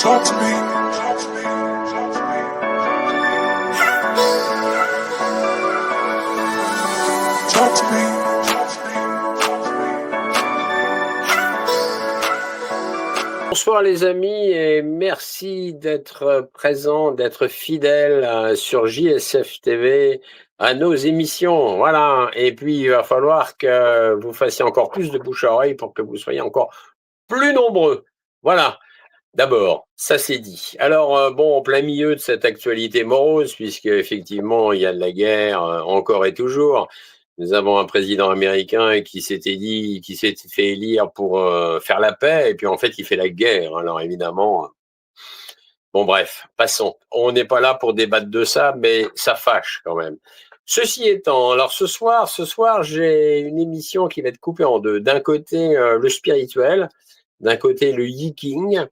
Talk to me. Talk to me. Bonsoir les amis et merci d'être présents, d'être fidèles sur JSF TV à nos émissions. Voilà. Et puis il va falloir que vous fassiez encore plus de bouche à oreille pour que vous soyez encore plus nombreux. Voilà. D'abord, ça c'est dit. Alors bon, en plein milieu de cette actualité morose, puisque effectivement il y a de la guerre encore et toujours. Nous avons un président américain qui s'était dit, qui s'est fait élire pour faire la paix, et puis en fait il fait la guerre. Alors évidemment, bon bref, passons. On n'est pas là pour débattre de ça, mais ça fâche quand même. Ceci étant, alors ce soir j'ai une émission qui va être coupée en deux. D'un côté le spirituel, d'un côté le yiking.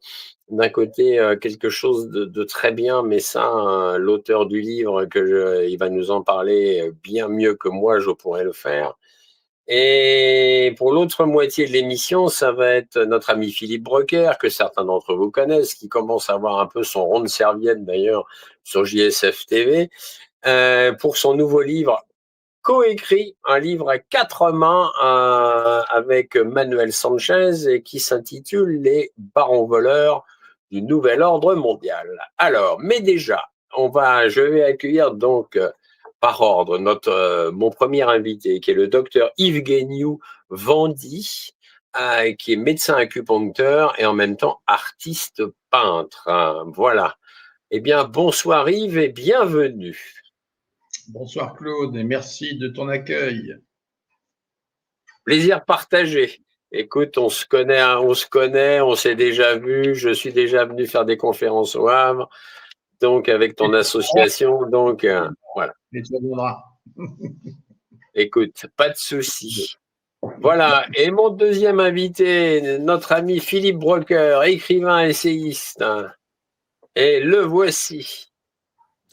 D'un côté, quelque chose de très bien, mais ça, l'auteur du livre, il va nous en parler bien mieux que moi, je pourrais le faire. Et pour l'autre moitié de l'émission, ça va être notre ami Philippe Brocker, que certains d'entre vous connaissent, qui commence à avoir un peu son rond de serviette d'ailleurs sur JSF TV, pour son nouveau livre coécrit, un livre à quatre mains avec Manuel Sanchez et qui s'intitule Les barons voleurs du nouvel ordre mondial. Alors, mais déjà, je vais accueillir donc par ordre mon premier invité, qui est le docteur Yves Guéniou Vendy, qui est médecin acupuncteur et en même temps artiste peintre. Voilà. Eh bien, bonsoir Yves et bienvenue. Bonsoir Claude et merci de ton accueil. Plaisir partagé. Écoute, on se connaît, on s'est déjà vu. Je suis déjà venu faire des conférences au Havre, donc avec ton association. Donc voilà. Et tu reviendras. Écoute, pas de souci. Voilà. Et mon deuxième invité, notre ami Philippe Brocker, écrivain essayiste. Et le voici.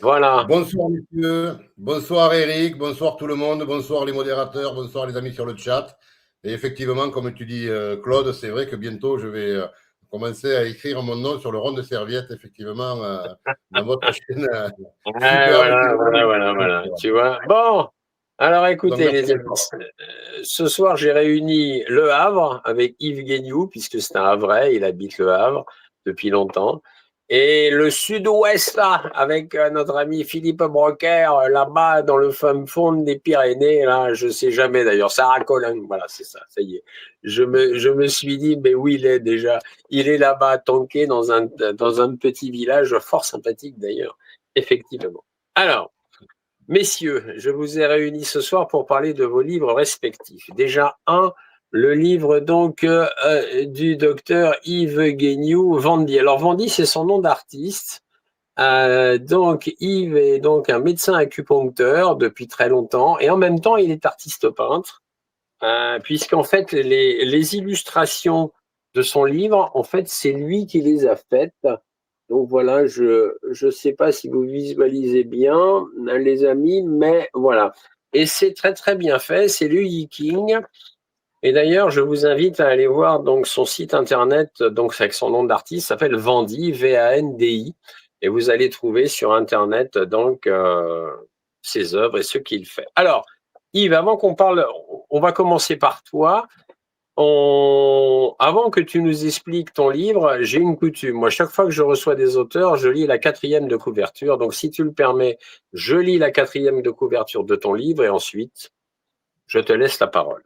Voilà. Bonsoir messieurs, bonsoir Eric, bonsoir tout le monde, bonsoir les modérateurs, bonsoir les amis sur le chat. Et effectivement, comme tu dis Claude, c'est vrai que bientôt je vais commencer à écrire mon nom sur le rond de serviette, effectivement, dans votre chaîne. Voilà. Tu vois. Bon, alors écoutez Donc, les amis, ce soir j'ai réuni Le Havre avec Yves Guéniou, puisque c'est un Havrais, il habite Le Havre depuis longtemps. Et le sud-ouest, là, avec notre ami Philippe Brocker, là-bas, dans le fin fond des Pyrénées, là, je sais jamais d'ailleurs, Sarah-Colin, voilà, c'est ça, ça y est. Je me suis dit, mais où il est déjà? Il est là-bas, tanké, dans un petit village, fort sympathique d'ailleurs, effectivement. Alors, messieurs, je vous ai réunis ce soir pour parler de vos livres respectifs. Déjà, le livre donc du docteur Yves Guéniou Vendy. Alors Vendy, c'est son nom d'artiste. Donc Yves est donc un médecin acupuncteur depuis très longtemps et en même temps il est artiste peintre, puisqu'en fait les illustrations de son livre, en fait c'est lui qui les a faites. Donc voilà, je sais pas si vous visualisez bien les amis, mais voilà. Et c'est très très bien fait, c'est le Yiking. Et d'ailleurs, je vous invite à aller voir donc son site internet, donc avec son nom d'artiste, s'appelle Vendy, V-A-N-D-I, et vous allez trouver sur internet donc ses œuvres et ce qu'il fait. Alors, Yves, avant qu'on parle, on va commencer par toi. Avant que tu nous expliques ton livre, j'ai une coutume. Moi, chaque fois que je reçois des auteurs, je lis la quatrième de couverture. Donc, si tu le permets, je lis la quatrième de couverture de ton livre et ensuite, je te laisse la parole.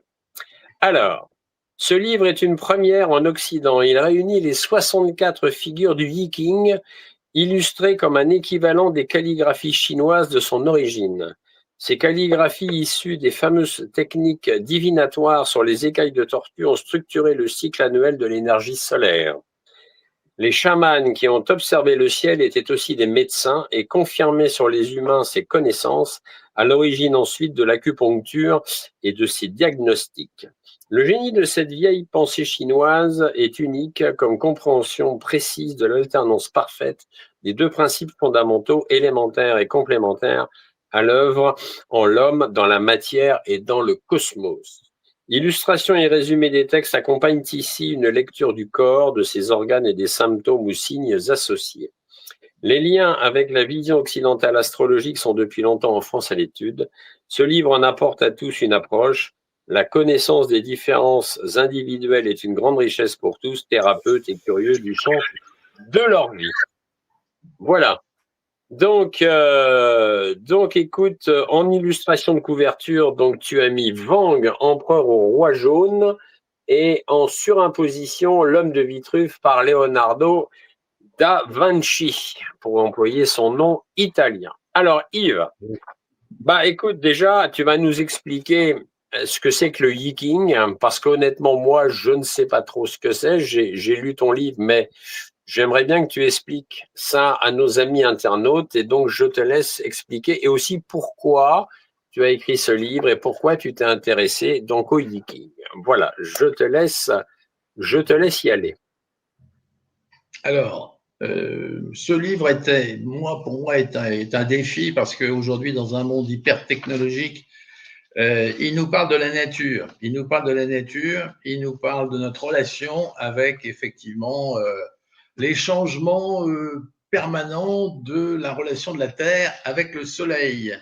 Alors, ce livre est une première en Occident. Il réunit les 64 figures du Viking, illustrées comme un équivalent des calligraphies chinoises de son origine. Ces calligraphies issues des fameuses techniques divinatoires sur les écailles de tortue ont structuré le cycle annuel de l'énergie solaire. Les chamans qui ont observé le ciel étaient aussi des médecins et confirmaient sur les humains ces connaissances, à l'origine ensuite de l'acupuncture et de ses diagnostics. Le génie de cette vieille pensée chinoise est unique comme compréhension précise de l'alternance parfaite des deux principes fondamentaux élémentaires et complémentaires à l'œuvre en l'homme, dans la matière et dans le cosmos. Illustration et résumé des textes accompagnent ici une lecture du corps, de ses organes et des symptômes ou signes associés. Les liens avec la vision occidentale astrologique sont depuis longtemps en France à l'étude. Ce livre en apporte à tous une approche. La connaissance des différences individuelles est une grande richesse pour tous, thérapeutes et curieux du champ de leur vie. Voilà. Donc, écoute, en illustration de couverture, donc tu as mis Wang, empereur au roi jaune, et en surimposition, l'homme de Vitruve par Leonardo da Vinci, pour employer son nom italien. Alors, Yves, écoute, déjà, tu vas nous expliquer ce que c'est que le yiking, parce qu'honnêtement, moi, je ne sais pas trop ce que c'est. J'ai lu ton livre, mais j'aimerais bien que tu expliques ça à nos amis internautes, et donc je te laisse expliquer, et aussi pourquoi tu as écrit ce livre et pourquoi tu t'es intéressé donc au yiking. Voilà, je te laisse y aller. Alors, ce livre pour moi, est un défi parce qu'aujourd'hui, dans un monde hyper technologique, il nous parle de la nature. Il nous parle de notre relation avec effectivement les changements permanents de la relation de la Terre avec le Soleil.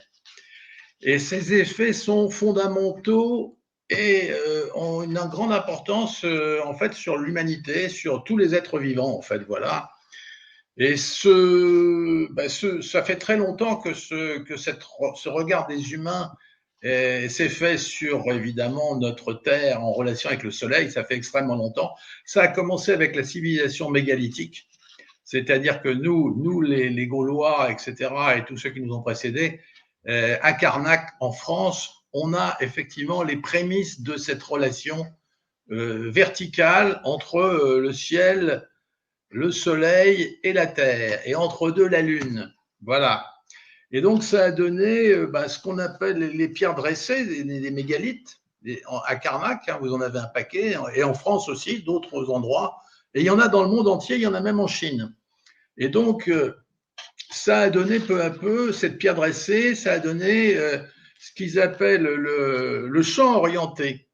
Et ces effets sont fondamentaux et ont une grande importance en fait sur l'humanité, sur tous les êtres vivants en fait, voilà. Et ça fait très longtemps que ce regard des humains s'est fait sur évidemment notre Terre en relation avec le Soleil. Ça fait extrêmement longtemps. Ça a commencé avec la civilisation mégalithique, c'est-à-dire que nous les Gaulois, etc., et tous ceux qui nous ont précédés, à Karnak, en France, on a effectivement les prémices de cette relation verticale entre le ciel, le soleil et la terre, et entre deux, la lune. Voilà. Et donc, ça a donné ce qu'on appelle les pierres dressées, les mégalithes, à Karnak, hein, vous en avez un paquet, et en France aussi, d'autres endroits. Et il y en a dans le monde entier, il y en a même en Chine. Et donc, ça a donné peu à peu, cette pierre dressée, ça a donné ce qu'ils appellent le champ orienté,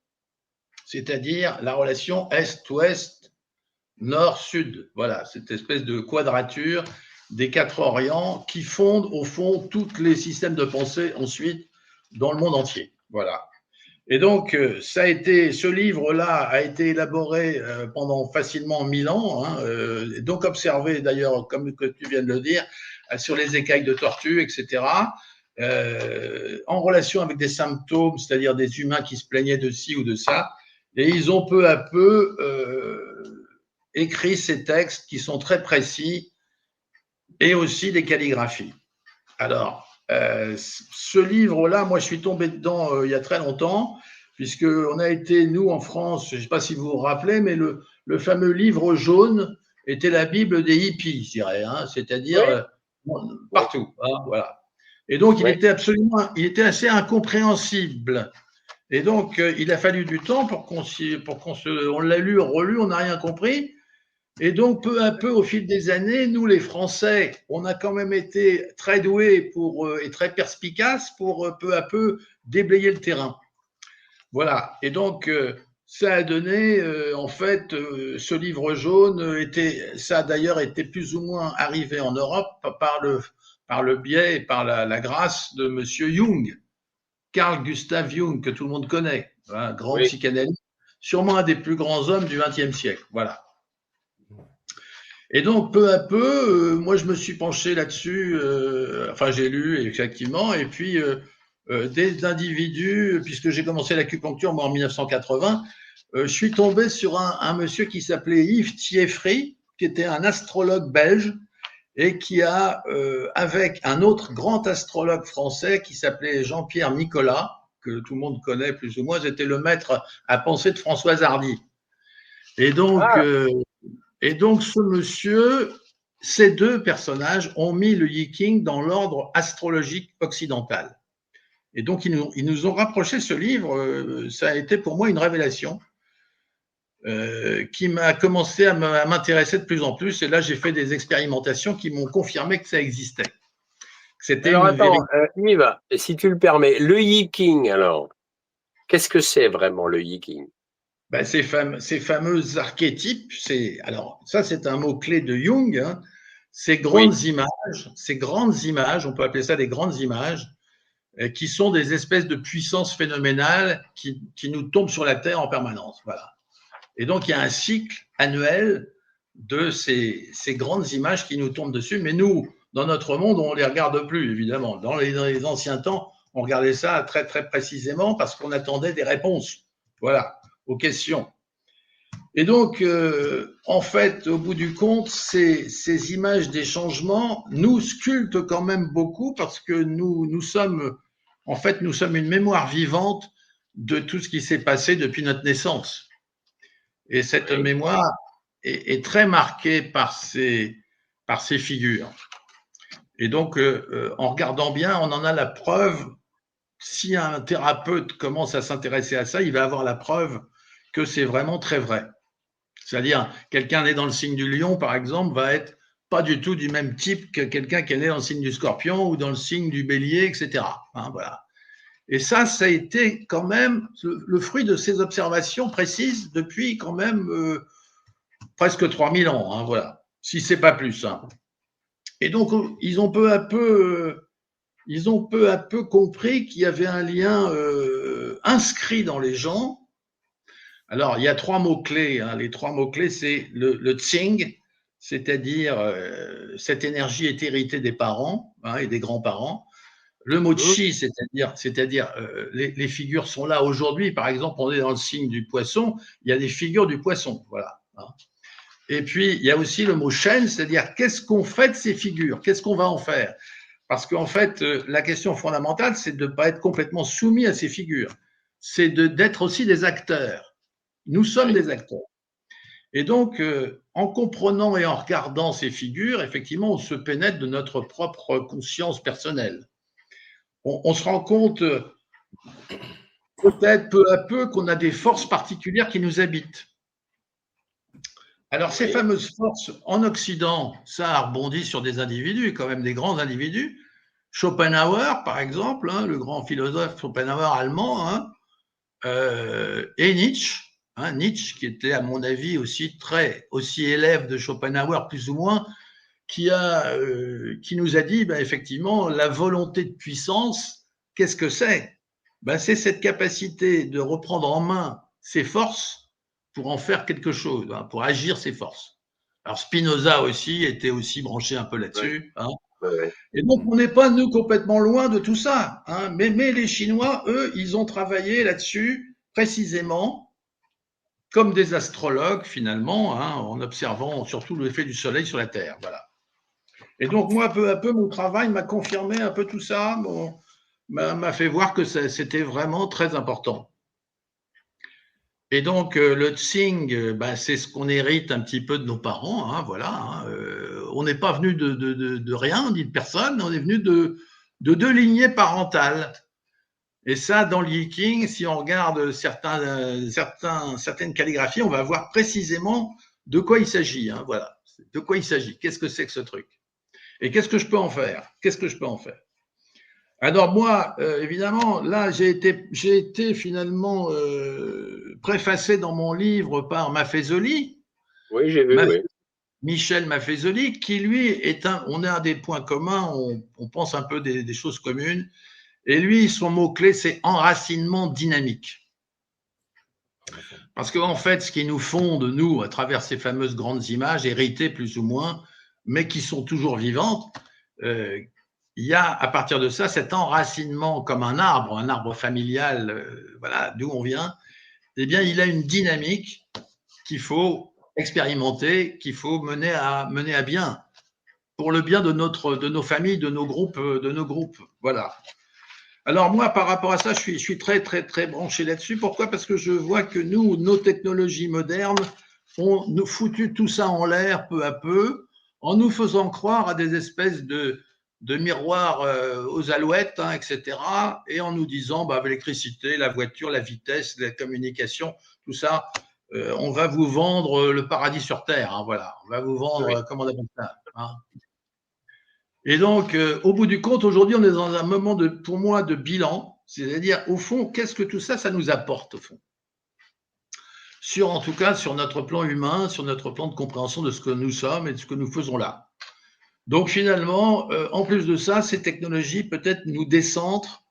c'est-à-dire la relation est-ouest, nord-sud. Voilà, cette espèce de quadrature des quatre orients qui fondent au fond tous les systèmes de pensée ensuite dans le monde entier. Voilà. Et donc, ce livre-là a été élaboré pendant facilement 1000 ans, hein, donc observé d'ailleurs, comme que tu viens de le dire, sur les écailles de tortue, etc., en relation avec des symptômes, c'est-à-dire des humains qui se plaignaient de ci ou de ça, et ils ont peu à peu écrit ces textes qui sont très précis, et aussi des calligraphies. Alors, ce livre-là, moi, je suis tombé dedans il y a très longtemps, puisqu'on a été, nous, en France, je ne sais pas si vous vous rappelez, mais le fameux livre jaune était la Bible des hippies, je dirais, hein, c'est-à-dire partout. Hein, voilà. Et donc, il était assez incompréhensible. Et donc, il a fallu du temps on l'a lu, relu, on n'a rien compris. Et donc, peu à peu, au fil des années, nous, les Français, on a quand même été très doués et très perspicaces pour peu à peu déblayer le terrain. Voilà. Et donc, ça a donné, en fait, ce livre jaune ça a d'ailleurs été plus ou moins arrivé en Europe par le biais et par la grâce de Monsieur Jung, Carl Gustav Jung, que tout le monde connaît, un grand psychanalyste, sûrement un des plus grands hommes du XXe siècle. Voilà. Et donc, peu à peu, moi, je me suis penché là-dessus, j'ai lu, effectivement, et puis des individus, puisque j'ai commencé l'acupuncture, moi, en 1980, je suis tombé sur un monsieur qui s'appelait Yves Thieffry, qui était un astrologue belge, et qui a, avec un autre grand astrologue français qui s'appelait Jean-Pierre Nicolas, que tout le monde connaît plus ou moins, c'était le maître à penser de Françoise Hardy. Et donc... Et donc, ce monsieur, ces deux personnages ont mis le yiking dans l'ordre astrologique occidental. Et donc, ils nous ont rapproché ce livre. Ça a été pour moi une révélation qui m'a commencé à m'intéresser de plus en plus. Et là, j'ai fait des expérimentations qui m'ont confirmé que ça existait. Alors, attends, Yves, si tu le permets, le yiking, alors, Qu'est-ce que c'est vraiment le Yiking? Ben, ces fameux archétypes, alors ça c'est un mot-clé de Jung, hein, ces Oui, grandes images, on peut appeler ça des grandes images, qui sont des espèces de puissances phénoménales qui nous tombent sur la Terre en permanence. Voilà. Et donc il y a un cycle annuel de ces grandes images qui nous tombent dessus, mais nous, dans notre monde, on ne les regarde plus, évidemment. Dans les anciens temps, on regardait ça très, très précisément parce qu'on attendait des réponses, voilà, aux questions. Et donc, en fait, au bout du compte, ces images des changements nous sculptent quand même beaucoup parce que nous sommes une mémoire vivante de tout ce qui s'est passé depuis notre naissance. Et cette oui, mémoire est très marquée par ces figures. Et donc, en regardant bien, on en a la preuve. Si un thérapeute commence à s'intéresser à ça, il va avoir la preuve que c'est vraiment très vrai. C'est-à-dire, quelqu'un né dans le signe du lion, par exemple, va être pas du tout du même type que quelqu'un qui est né dans le signe du scorpion ou dans le signe du bélier, etc. Hein, voilà. Et ça a été quand même le fruit de ces observations précises depuis quand même presque 3000 ans, hein, voilà, si c'est pas plus. Hein. Et donc, ils ont peu à peu compris qu'il y avait un lien inscrit dans les gens. Alors, il y a 3 mots-clés. Hein. Les 3 mots-clés, c'est le Tsing, c'est-à-dire cette énergie est héritée des parents hein, et des grands-parents. Le mot mhm, Chi, c'est-à-dire les figures sont là aujourd'hui. Par exemple, on est dans le signe du poisson, il y a des figures du poisson. Voilà. Hein. Et puis, il y a aussi le mot Shen, c'est-à-dire qu'est-ce qu'on fait de ces figures? Qu'est-ce qu'on va en faire? Parce qu'en fait, la question fondamentale, c'est de ne pas être complètement soumis à ces figures. C'est d'être aussi des acteurs. Nous sommes oui, des acteurs. Et donc, en comprenant et en regardant ces figures, effectivement, on se pénètre de notre propre conscience personnelle. On se rend compte, peut-être peu à peu, qu'on a des forces particulières qui nous habitent. Alors, ces oui, fameuses forces en Occident, ça a rebondi sur des individus, quand même des grands individus. Schopenhauer, par exemple, hein, le grand philosophe Schopenhauer allemand, hein, et Nietzsche, hein, Nietzsche, qui était, à mon avis, aussi élève de Schopenhauer, plus ou moins, qui nous a dit, ben, effectivement, la volonté de puissance, qu'est-ce que c'est? Ben, c'est cette capacité de reprendre en main ses forces pour en faire quelque chose, hein, pour agir ses forces. Alors Spinoza aussi était aussi branché un peu oui, là-dessus. Hein. oui, Et donc, on n'est pas, nous, complètement loin de tout ça. Hein. Mais les Chinois, eux, ils ont travaillé là-dessus précisément comme des astrologues, finalement, hein, en observant surtout l'effet du soleil sur la Terre. Voilà. Et donc, moi, peu à peu, mon travail m'a confirmé un peu tout ça, m'a fait voir que c'était vraiment très important. Et donc, le Tsing, ben, c'est ce qu'on hérite un petit peu de nos parents. Hein, voilà. Hein, on n'est pas venu de rien, ni de personne. On est venu de 2 lignées parentales. Et ça, dans le Yiking, si on regarde certaines calligraphies, on va voir précisément de quoi il s'agit. Hein, voilà. De quoi il s'agit. Qu'est-ce que c'est que ce truc? Et qu'est-ce que je peux en faire? Qu'est-ce que je peux en faire? Alors moi, évidemment, là, j'ai été finalement préfacé dans mon livre par Maffezoli, oui, j'ai vu, oui. Michel Maffezoli, qui lui on a des points communs, on pense un peu des choses communes, et lui, son mot-clé, c'est enracinement dynamique. Parce qu'en fait, ce qui nous fonde, nous, à travers ces fameuses grandes images, héritées plus ou moins, mais qui sont toujours vivantes, il y a à partir de ça cet enracinement comme un arbre familial, voilà, d'où on vient, eh bien, il a une dynamique qu'il faut expérimenter, qu'il faut mener à bien, pour le bien de nos familles, de nos groupes, voilà. Alors moi, par rapport à ça, je suis très, très, très branché là-dessus. Pourquoi? Parce que je vois que nous, nos technologies modernes, ont nous foutu tout ça en l'air peu à peu, en nous faisant croire à des espèces de miroirs aux alouettes, hein, etc. Et en nous disant, bah, l'électricité, la voiture, la vitesse, la communication, tout ça, on va vous vendre le paradis sur Terre. Hein, voilà, on va vous Oui. vendre, comment on appelle ça, hein. Et donc, au bout du compte, aujourd'hui, on est dans un moment pour moi, de bilan. C'est-à-dire, au fond, qu'est-ce que tout ça, ça nous apporte, au fond? En tout cas, sur notre plan humain, sur notre plan de compréhension de ce que nous sommes et de ce que nous faisons là. Donc, finalement, en plus de ça, ces technologies peut-être nous décentrent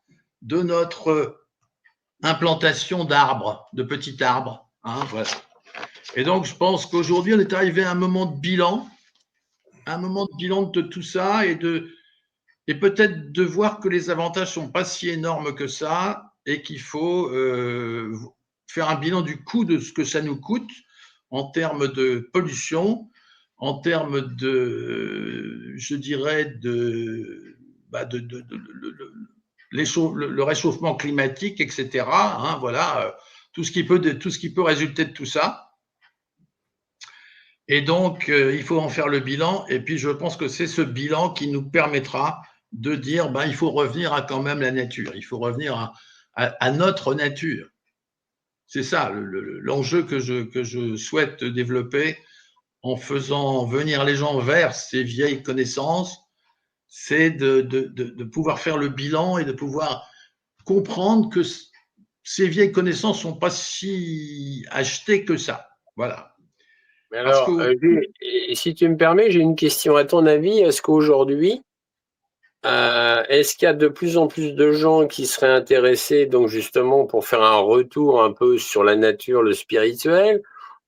de notre implantation d'arbres, de petits arbres. Hein, voilà. Et donc, je pense qu'aujourd'hui, on est arrivé à un moment de bilan de tout ça et peut-être de voir que les avantages sont pas si énormes que ça et qu'il faut faire un bilan du coût de ce que ça nous coûte en termes de pollution, en termes de, je dirais, le réchauffement climatique, etc. Hein, voilà, tout ce qui peut résulter de tout ça. Et donc, il faut en faire le bilan. Et puis, je pense que c'est ce bilan qui nous permettra de dire, il faut revenir à quand même la nature. Il faut revenir à notre nature. C'est ça l'enjeu que je souhaite développer en faisant venir les gens vers ces vieilles connaissances. C'est de pouvoir faire le bilan et de pouvoir comprendre que ces vieilles connaissances ne sont pas si achetées que ça. Voilà. Alors, si tu me permets, j'ai une question. À ton avis, est-ce qu'aujourd'hui, est-ce qu'il y a de plus en plus de gens qui seraient intéressés, donc justement, pour faire un retour un peu sur la nature, le spirituel,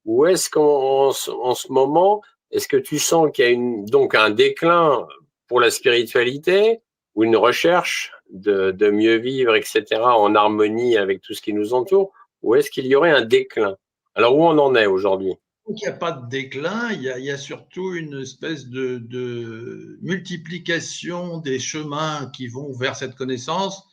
ou est-ce qu'en ce moment, est-ce que tu sens qu'il y a donc un déclin pour la spiritualité ou une recherche de mieux vivre, etc., en harmonie avec tout ce qui nous entoure, ou est-ce qu'il y aurait un déclin? Alors, où on en est aujourd'hui? Donc, il n'y a pas de déclin, il y a surtout une espèce de multiplication des chemins qui vont vers cette connaissance.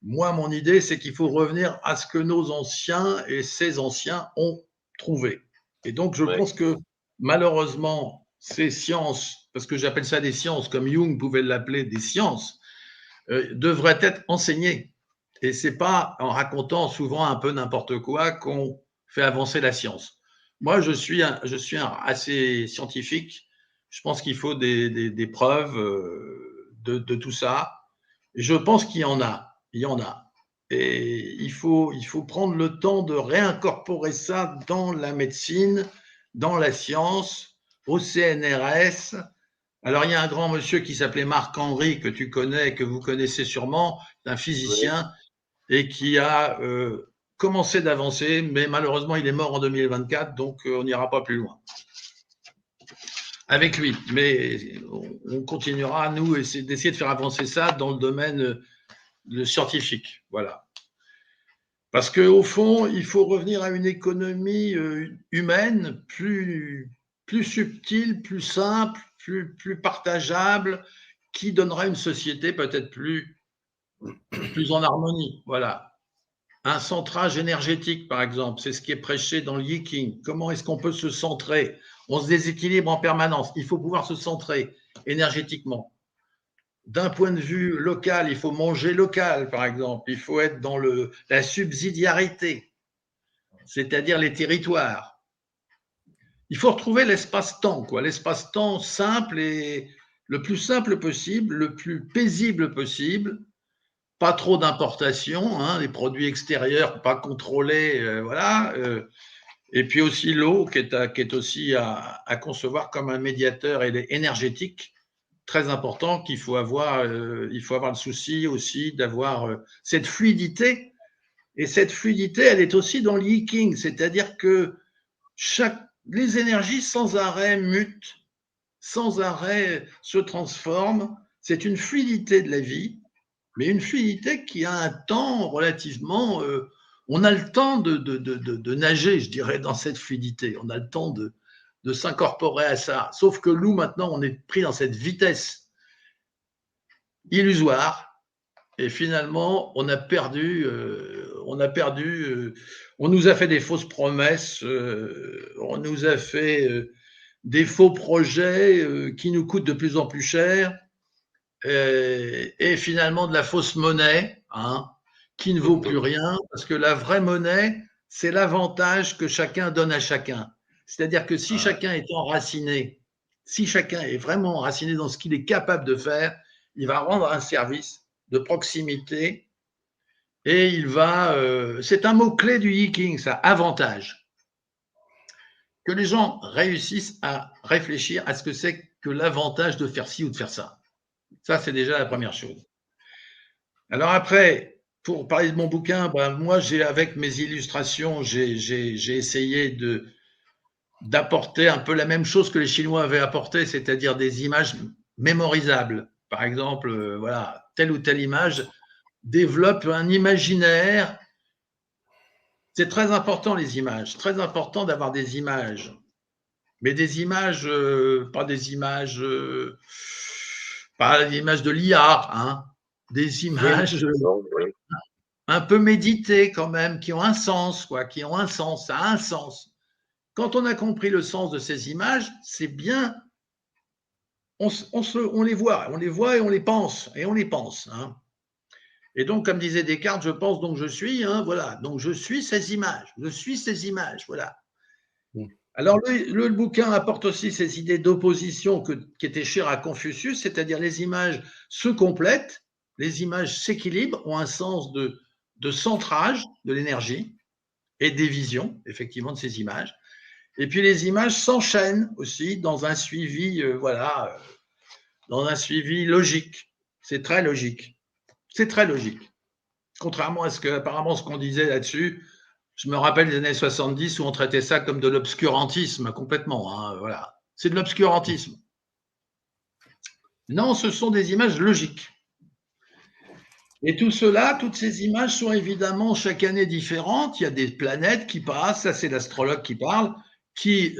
Moi, mon idée, c'est qu'il faut revenir à ce que nos anciens et ces anciens ont trouvé. Et donc, je pense que malheureusement, ces sciences, parce que j'appelle ça des sciences, comme Jung pouvait l'appeler des sciences, devraient être enseignées. Et ce n'est pas en racontant souvent un peu n'importe quoi qu'on fait avancer la science. Moi, je suis assez scientifique. Je pense qu'il faut des preuves de tout ça. Et je pense qu'il y en a. Il y en a. Et il faut prendre le temps de réincorporer ça dans la médecine, dans la science, au CNRS. Alors, il y a un grand monsieur qui s'appelait Marc-Henri, que tu connais, que vous connaissez sûrement, un physicien, et qui a commencé d'avancer, mais malheureusement, il est mort en 2024, donc on n'ira pas plus loin avec lui. Mais on continuera, nous, d'essayer de faire avancer ça dans le domaine scientifique. Voilà. Parce qu'au fond, il faut revenir à une économie humaine plus subtile, plus simple, plus partageable, qui donnera une société peut-être plus en harmonie. Voilà. Un centrage énergétique, par exemple, c'est ce qui est prêché dans le Yiking. Comment est-ce qu'on peut se centrer? On se déséquilibre en permanence. Il faut pouvoir se centrer énergétiquement. D'un point de vue local, il faut manger local, par exemple. Il faut être dans la subsidiarité, c'est-à-dire les territoires. Il faut retrouver l'espace-temps, l'espace-temps simple et le plus simple possible, le plus paisible possible. Pas trop d'importation, les produits extérieurs pas contrôlés, voilà. Et puis aussi l'eau qui est aussi à concevoir comme un médiateur énergétique très important qu'il faut avoir. Il faut avoir le souci aussi d'avoir cette fluidité. Et cette fluidité, elle est aussi dans le Yiking, c'est-à-dire que les énergies sans arrêt mutent, sans arrêt se transforment. C'est une fluidité de la vie. Mais une fluidité qui a un temps relativement… on a le temps de nager, je dirais, dans cette fluidité. On a le temps de s'incorporer à ça. Sauf que nous, maintenant, on est pris dans cette vitesse illusoire. Et finalement, on nous a fait des fausses promesses, on nous a fait des faux projets qui nous coûtent de plus en plus cher. Et finalement de la fausse monnaie, qui ne vaut plus rien, parce que la vraie monnaie, c'est l'avantage que chacun donne à chacun. C'est-à-dire que si chacun est enraciné, si chacun est vraiment enraciné dans ce qu'il est capable de faire, il va rendre un service de proximité Et il va… c'est un mot-clé du Yi-King, ça, avantage. Que les gens réussissent à réfléchir à ce que c'est que l'avantage de faire ci ou de faire ça. Ça, c'est déjà la première chose. Alors après, pour parler de mon bouquin, moi, avec mes illustrations, j'ai essayé d'apporter un peu la même chose que les Chinois avaient apporté, c'est-à-dire des images mémorisables. Par exemple, voilà, telle ou telle image développe un imaginaire. C'est très important, les images. Très important d'avoir des images. Mais des images, pas des images de l'IA, hein, des images un peu méditées quand même, qui ont un sens, quoi, qui ont un sens, ça a un sens. Quand on a compris le sens de ces images, c'est bien, on les voit et on les pense, hein. Et donc, comme disait Descartes, je pense donc je suis, hein, voilà. Donc je suis ces images, voilà. Alors, le bouquin apporte aussi ces idées d'opposition qui étaient chères à Confucius, c'est-à-dire les images se complètent, les images s'équilibrent, ont un sens de centrage de l'énergie et des visions, effectivement, de ces images. Et puis, les images s'enchaînent aussi dans un suivi, dans un suivi logique. C'est très logique. C'est très logique. Contrairement à apparemment, ce qu'on disait là-dessus, je me rappelle des années 70 où on traitait ça comme de l'obscurantisme complètement, hein, voilà. C'est de l'obscurantisme. Non, ce sont des images logiques. Et tout cela, toutes ces images sont évidemment chaque année différentes. Il y a des planètes qui passent, ça c'est l'astrologue qui parle, qui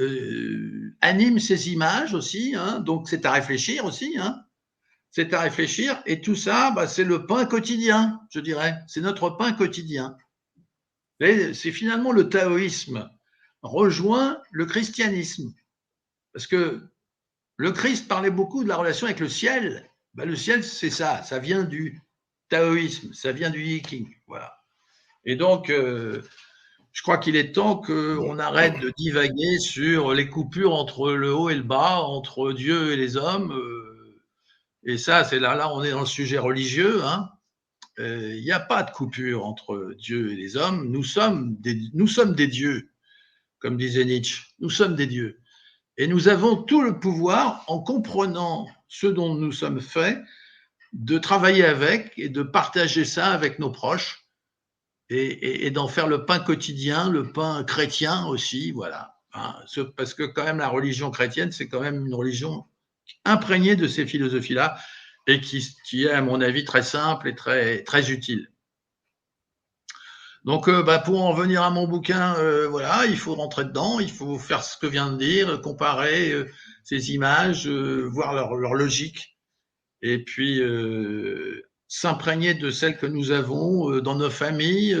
anime ces images aussi, hein, donc c'est à réfléchir aussi, hein. C'est à réfléchir, et tout ça, c'est le pain quotidien, je dirais. C'est notre pain quotidien. C'est finalement le taoïsme rejoint le christianisme. Parce que le Christ parlait beaucoup de la relation avec le ciel. Le ciel, c'est ça vient du taoïsme, ça vient du Yi-King. Voilà. Et donc, je crois qu'il est temps qu'on arrête de divaguer sur les coupures entre le haut et le bas, entre Dieu et les hommes. Et ça, c'est là, on est dans le sujet religieux, hein. Il n'y a pas de coupure entre Dieu et les hommes. Nous sommes des dieux, comme disait Nietzsche. Nous sommes des dieux. Et nous avons tout le pouvoir, en comprenant ce dont nous sommes faits, de travailler avec et de partager ça avec nos proches et d'en faire le pain quotidien, le pain chrétien aussi, voilà. Hein, parce que quand même la religion chrétienne, c'est quand même une religion imprégnée de ces philosophies-là, et qui est, à mon avis, très simple et très, très utile. Donc, pour en venir à mon bouquin, voilà, il faut rentrer dedans, il faut faire ce que vient de dire, comparer ces images, voir leur logique, et puis s'imprégner de celles que nous avons dans nos familles,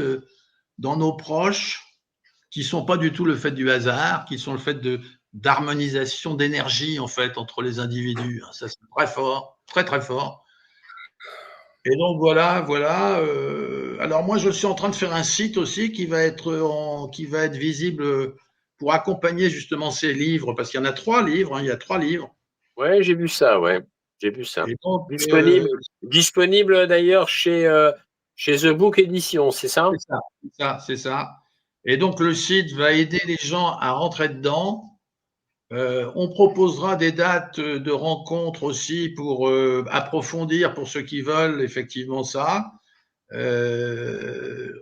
dans nos proches, qui ne sont pas du tout le fait du hasard, qui sont le fait d'harmonisation d'énergie, en fait, entre les individus. Ça, c'est très fort, très, très fort. Et donc, voilà. Alors, moi, je suis en train de faire un site aussi qui va être visible pour accompagner justement ces livres, parce qu'il y en a 3 livres, hein, il y a 3 livres. Ouais, j'ai vu ça, ouais. J'ai vu ça. Et donc, disponible d'ailleurs chez The Book Edition, c'est ça? C'est ça. Et donc, le site va aider les gens à rentrer dedans. On proposera des dates de rencontres aussi pour approfondir, pour ceux qui veulent effectivement ça.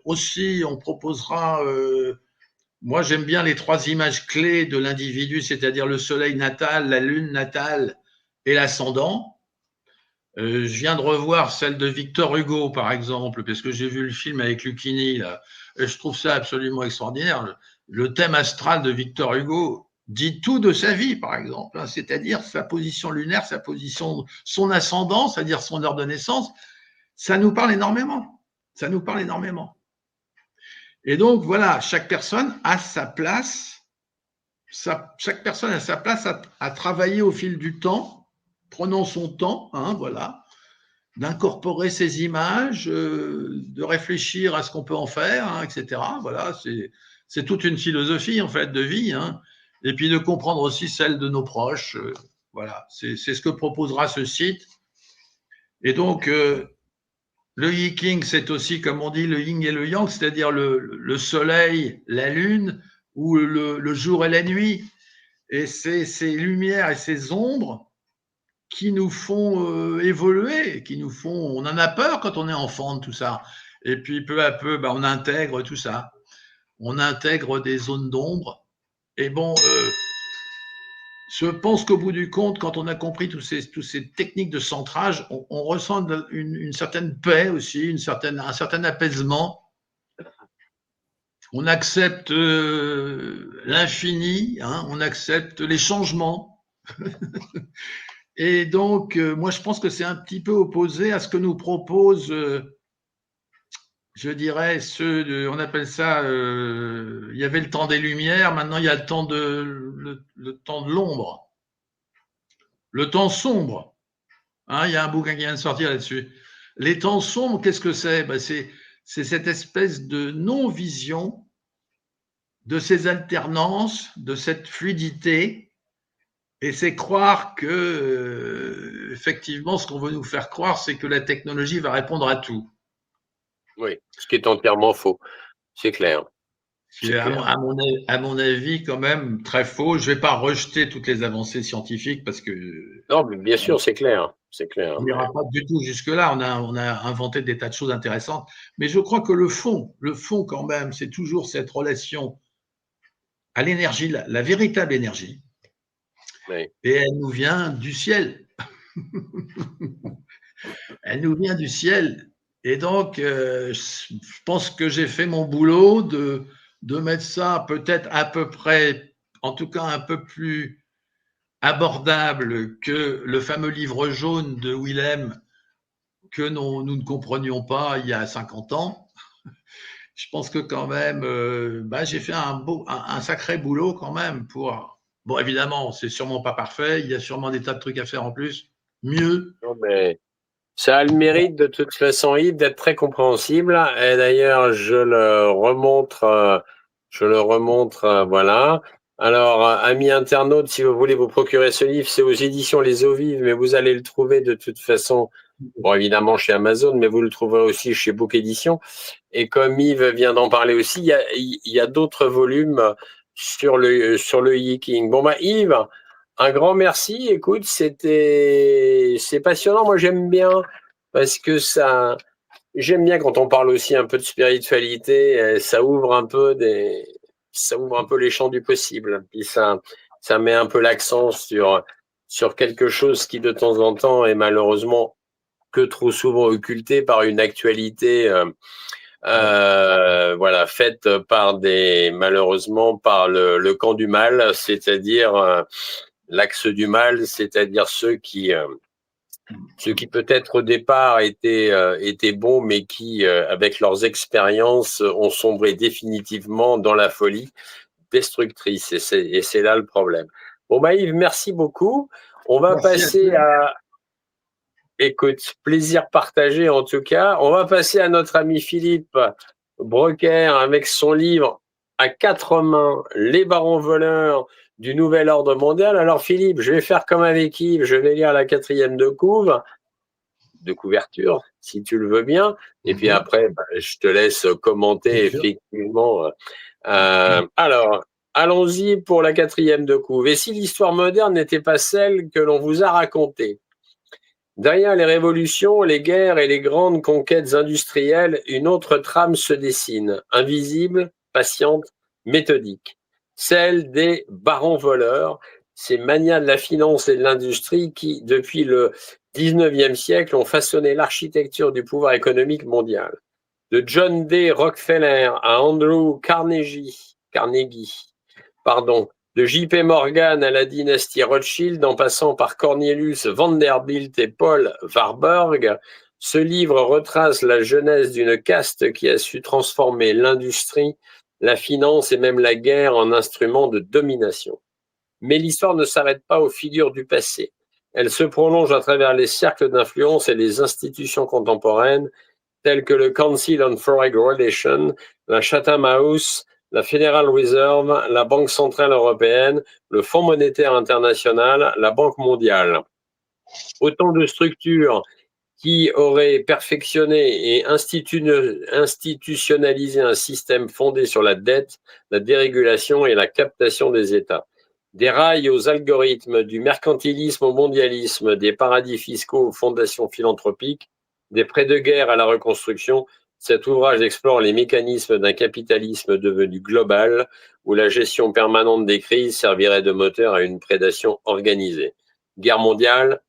Aussi, on proposera, moi j'aime bien les 3 images clés de l'individu, c'est-à-dire le soleil natal, la lune natale et l'ascendant. Je viens de revoir celle de Victor Hugo, par exemple, parce que j'ai vu le film avec Lucchini, là, et je trouve ça absolument extraordinaire. Le thème astral de Victor Hugo dit tout de sa vie, par exemple, hein, c'est-à-dire sa position lunaire, son ascendant, c'est-à-dire son heure de naissance. Ça nous parle énormément. Et donc, voilà, chaque personne a sa place. Chaque personne a sa place à travailler au fil du temps, prenant son temps, hein, voilà, d'incorporer ces images, de réfléchir à ce qu'on peut en faire, hein, etc. Voilà, c'est toute une philosophie, en fait, de vie, hein. Et puis de comprendre aussi celle de nos proches. Voilà, c'est ce que proposera ce site. Et donc, Le Yi-King, c'est aussi, comme on dit, le yin et le yang, c'est-à-dire le soleil, la lune, ou le jour et la nuit. Et c'est ces lumières et ces ombres qui nous font évoluer, qui nous font. On en a peur quand on est enfant de tout ça. Et puis peu à peu, ben, on intègre tout ça. On intègre des zones d'ombre. Et bon, je pense qu'au bout du compte, quand on a compris toutes ces techniques de centrage, on ressent une certaine paix aussi, un certain apaisement. On accepte l'infini, hein, on accepte les changements. Et donc, moi, je pense que c'est un petit peu opposé à ce que nous propose, je dirais, on appelle ça, il y avait le temps des Lumières, maintenant il y a le temps de l'ombre, le temps sombre. Hein, il y a un bouquin qui vient de sortir là-dessus. Les temps sombres, qu'est-ce que c'est? Ben, c'est cette espèce de non-vision de ces alternances, de cette fluidité. Et c'est croire que, effectivement, ce qu'on veut nous faire croire, c'est que la technologie va répondre à tout. Oui, ce qui est entièrement faux, c'est clair. C'est à mon avis, quand même, très faux. Je ne vais pas rejeter toutes les avancées scientifiques parce que. Non, mais bien sûr, c'est clair. C'est clair. On n'ira pas du tout jusque-là. On a inventé des tas de choses intéressantes. Mais je crois que le fond quand même, c'est toujours cette relation à l'énergie, la véritable énergie. Oui. Et elle nous vient du ciel. Elle nous vient du ciel. Et donc, je pense que j'ai fait mon boulot de mettre ça peut-être à peu près, en tout cas un peu plus abordable que le fameux livre jaune de Willem que nous ne comprenions pas il y a 50 ans. Je pense que quand même, j'ai fait un sacré boulot quand même pour. Bon, évidemment, c'est sûrement pas parfait. Il y a sûrement des tas de trucs à faire en plus. Mieux. Non, mais ça a le mérite de toute façon, Yves, d'être très compréhensible. Et d'ailleurs, je le remontre, voilà. Alors, amis internautes, si vous voulez vous procurer ce livre, c'est aux éditions Les Eaux Vives, mais vous allez le trouver de toute façon, bon, évidemment chez Amazon, mais vous le trouverez aussi chez Book Edition. Et comme Yves vient d'en parler aussi, il y a d'autres volumes sur le Yi-King. Bon, bah, Yves, un grand merci. Écoute, c'est passionnant. Moi, j'aime bien parce que j'aime bien quand on parle aussi un peu de spiritualité. Ça ouvre un peu les champs du possible. Puis ça met un peu l'accent sur quelque chose qui de temps en temps est malheureusement que trop souvent occulté par une actualité, voilà, faite malheureusement par le camp du mal, c'est-à-dire l'axe du mal, c'est-à-dire ceux qui peut-être au départ étaient bons, mais qui, avec leurs expériences, ont sombré définitivement dans la folie destructrice. Et c'est là le problème. Bon, bah Yves, merci beaucoup. On va passer à. Écoute, plaisir partagé en tout cas. On va passer à notre ami Philippe Broker avec son livre à 4 mains, Les barons voleurs du nouvel ordre mondial. Alors Philippe, je vais faire comme avec Yves, je vais lire la 4e de couverture, si tu le veux bien. Et puis après, je te laisse commenter effectivement. Alors, allons-y pour la 4e de couve. Et si l'histoire moderne n'était pas celle que l'on vous a racontée? Derrière les révolutions, les guerres et les grandes conquêtes industrielles, une autre trame se dessine, invisible, patiente, méthodique. Celle des barons voleurs, ces manias de la finance et de l'industrie qui, depuis le 19e siècle, ont façonné l'architecture du pouvoir économique mondial. De John D. Rockefeller à Andrew Carnegie, de J.P. Morgan à la dynastie Rothschild, en passant par Cornelius Vanderbilt et Paul Warburg, ce livre retrace la genèse d'une caste qui a su transformer l'industrie, la finance et même la guerre en instruments de domination. Mais l'histoire ne s'arrête pas aux figures du passé. Elle se prolonge à travers les cercles d'influence et les institutions contemporaines, telles que le Council on Foreign Relations, la Chatham House, la Federal Reserve, la Banque centrale européenne, le Fonds monétaire international, la Banque mondiale. Autant de structures qui aurait perfectionné et institutionnalisé un système fondé sur la dette, la dérégulation et la captation des États. Des rails aux algorithmes, du mercantilisme au mondialisme, des paradis fiscaux aux fondations philanthropiques, des prêts de guerre à la reconstruction, cet ouvrage explore les mécanismes d'un capitalisme devenu global, où la gestion permanente des crises servirait de moteur à une prédation organisée. Guerre mondiale,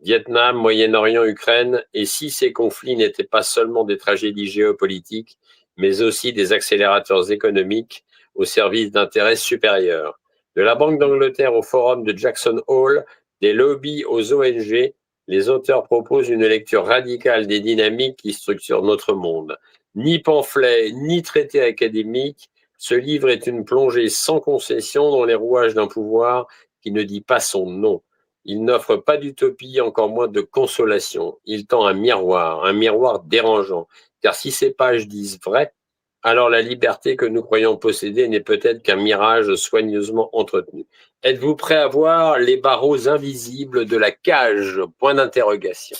Vietnam, Moyen-Orient, Ukraine, et si ces conflits n'étaient pas seulement des tragédies géopolitiques, mais aussi des accélérateurs économiques au service d'intérêts supérieurs. De la Banque d'Angleterre au forum de Jackson Hole, des lobbies aux ONG, les auteurs proposent une lecture radicale des dynamiques qui structurent notre monde. Ni pamphlet, ni traité académique, ce livre est une plongée sans concession dans les rouages d'un pouvoir qui ne dit pas son nom. Il n'offre pas d'utopie, encore moins de consolation. Il tend un miroir dérangeant. Car si ces pages disent vrai, alors la liberté que nous croyons posséder n'est peut-être qu'un mirage soigneusement entretenu. Êtes-vous prêt à voir les barreaux invisibles de la cage? Point d'interrogation.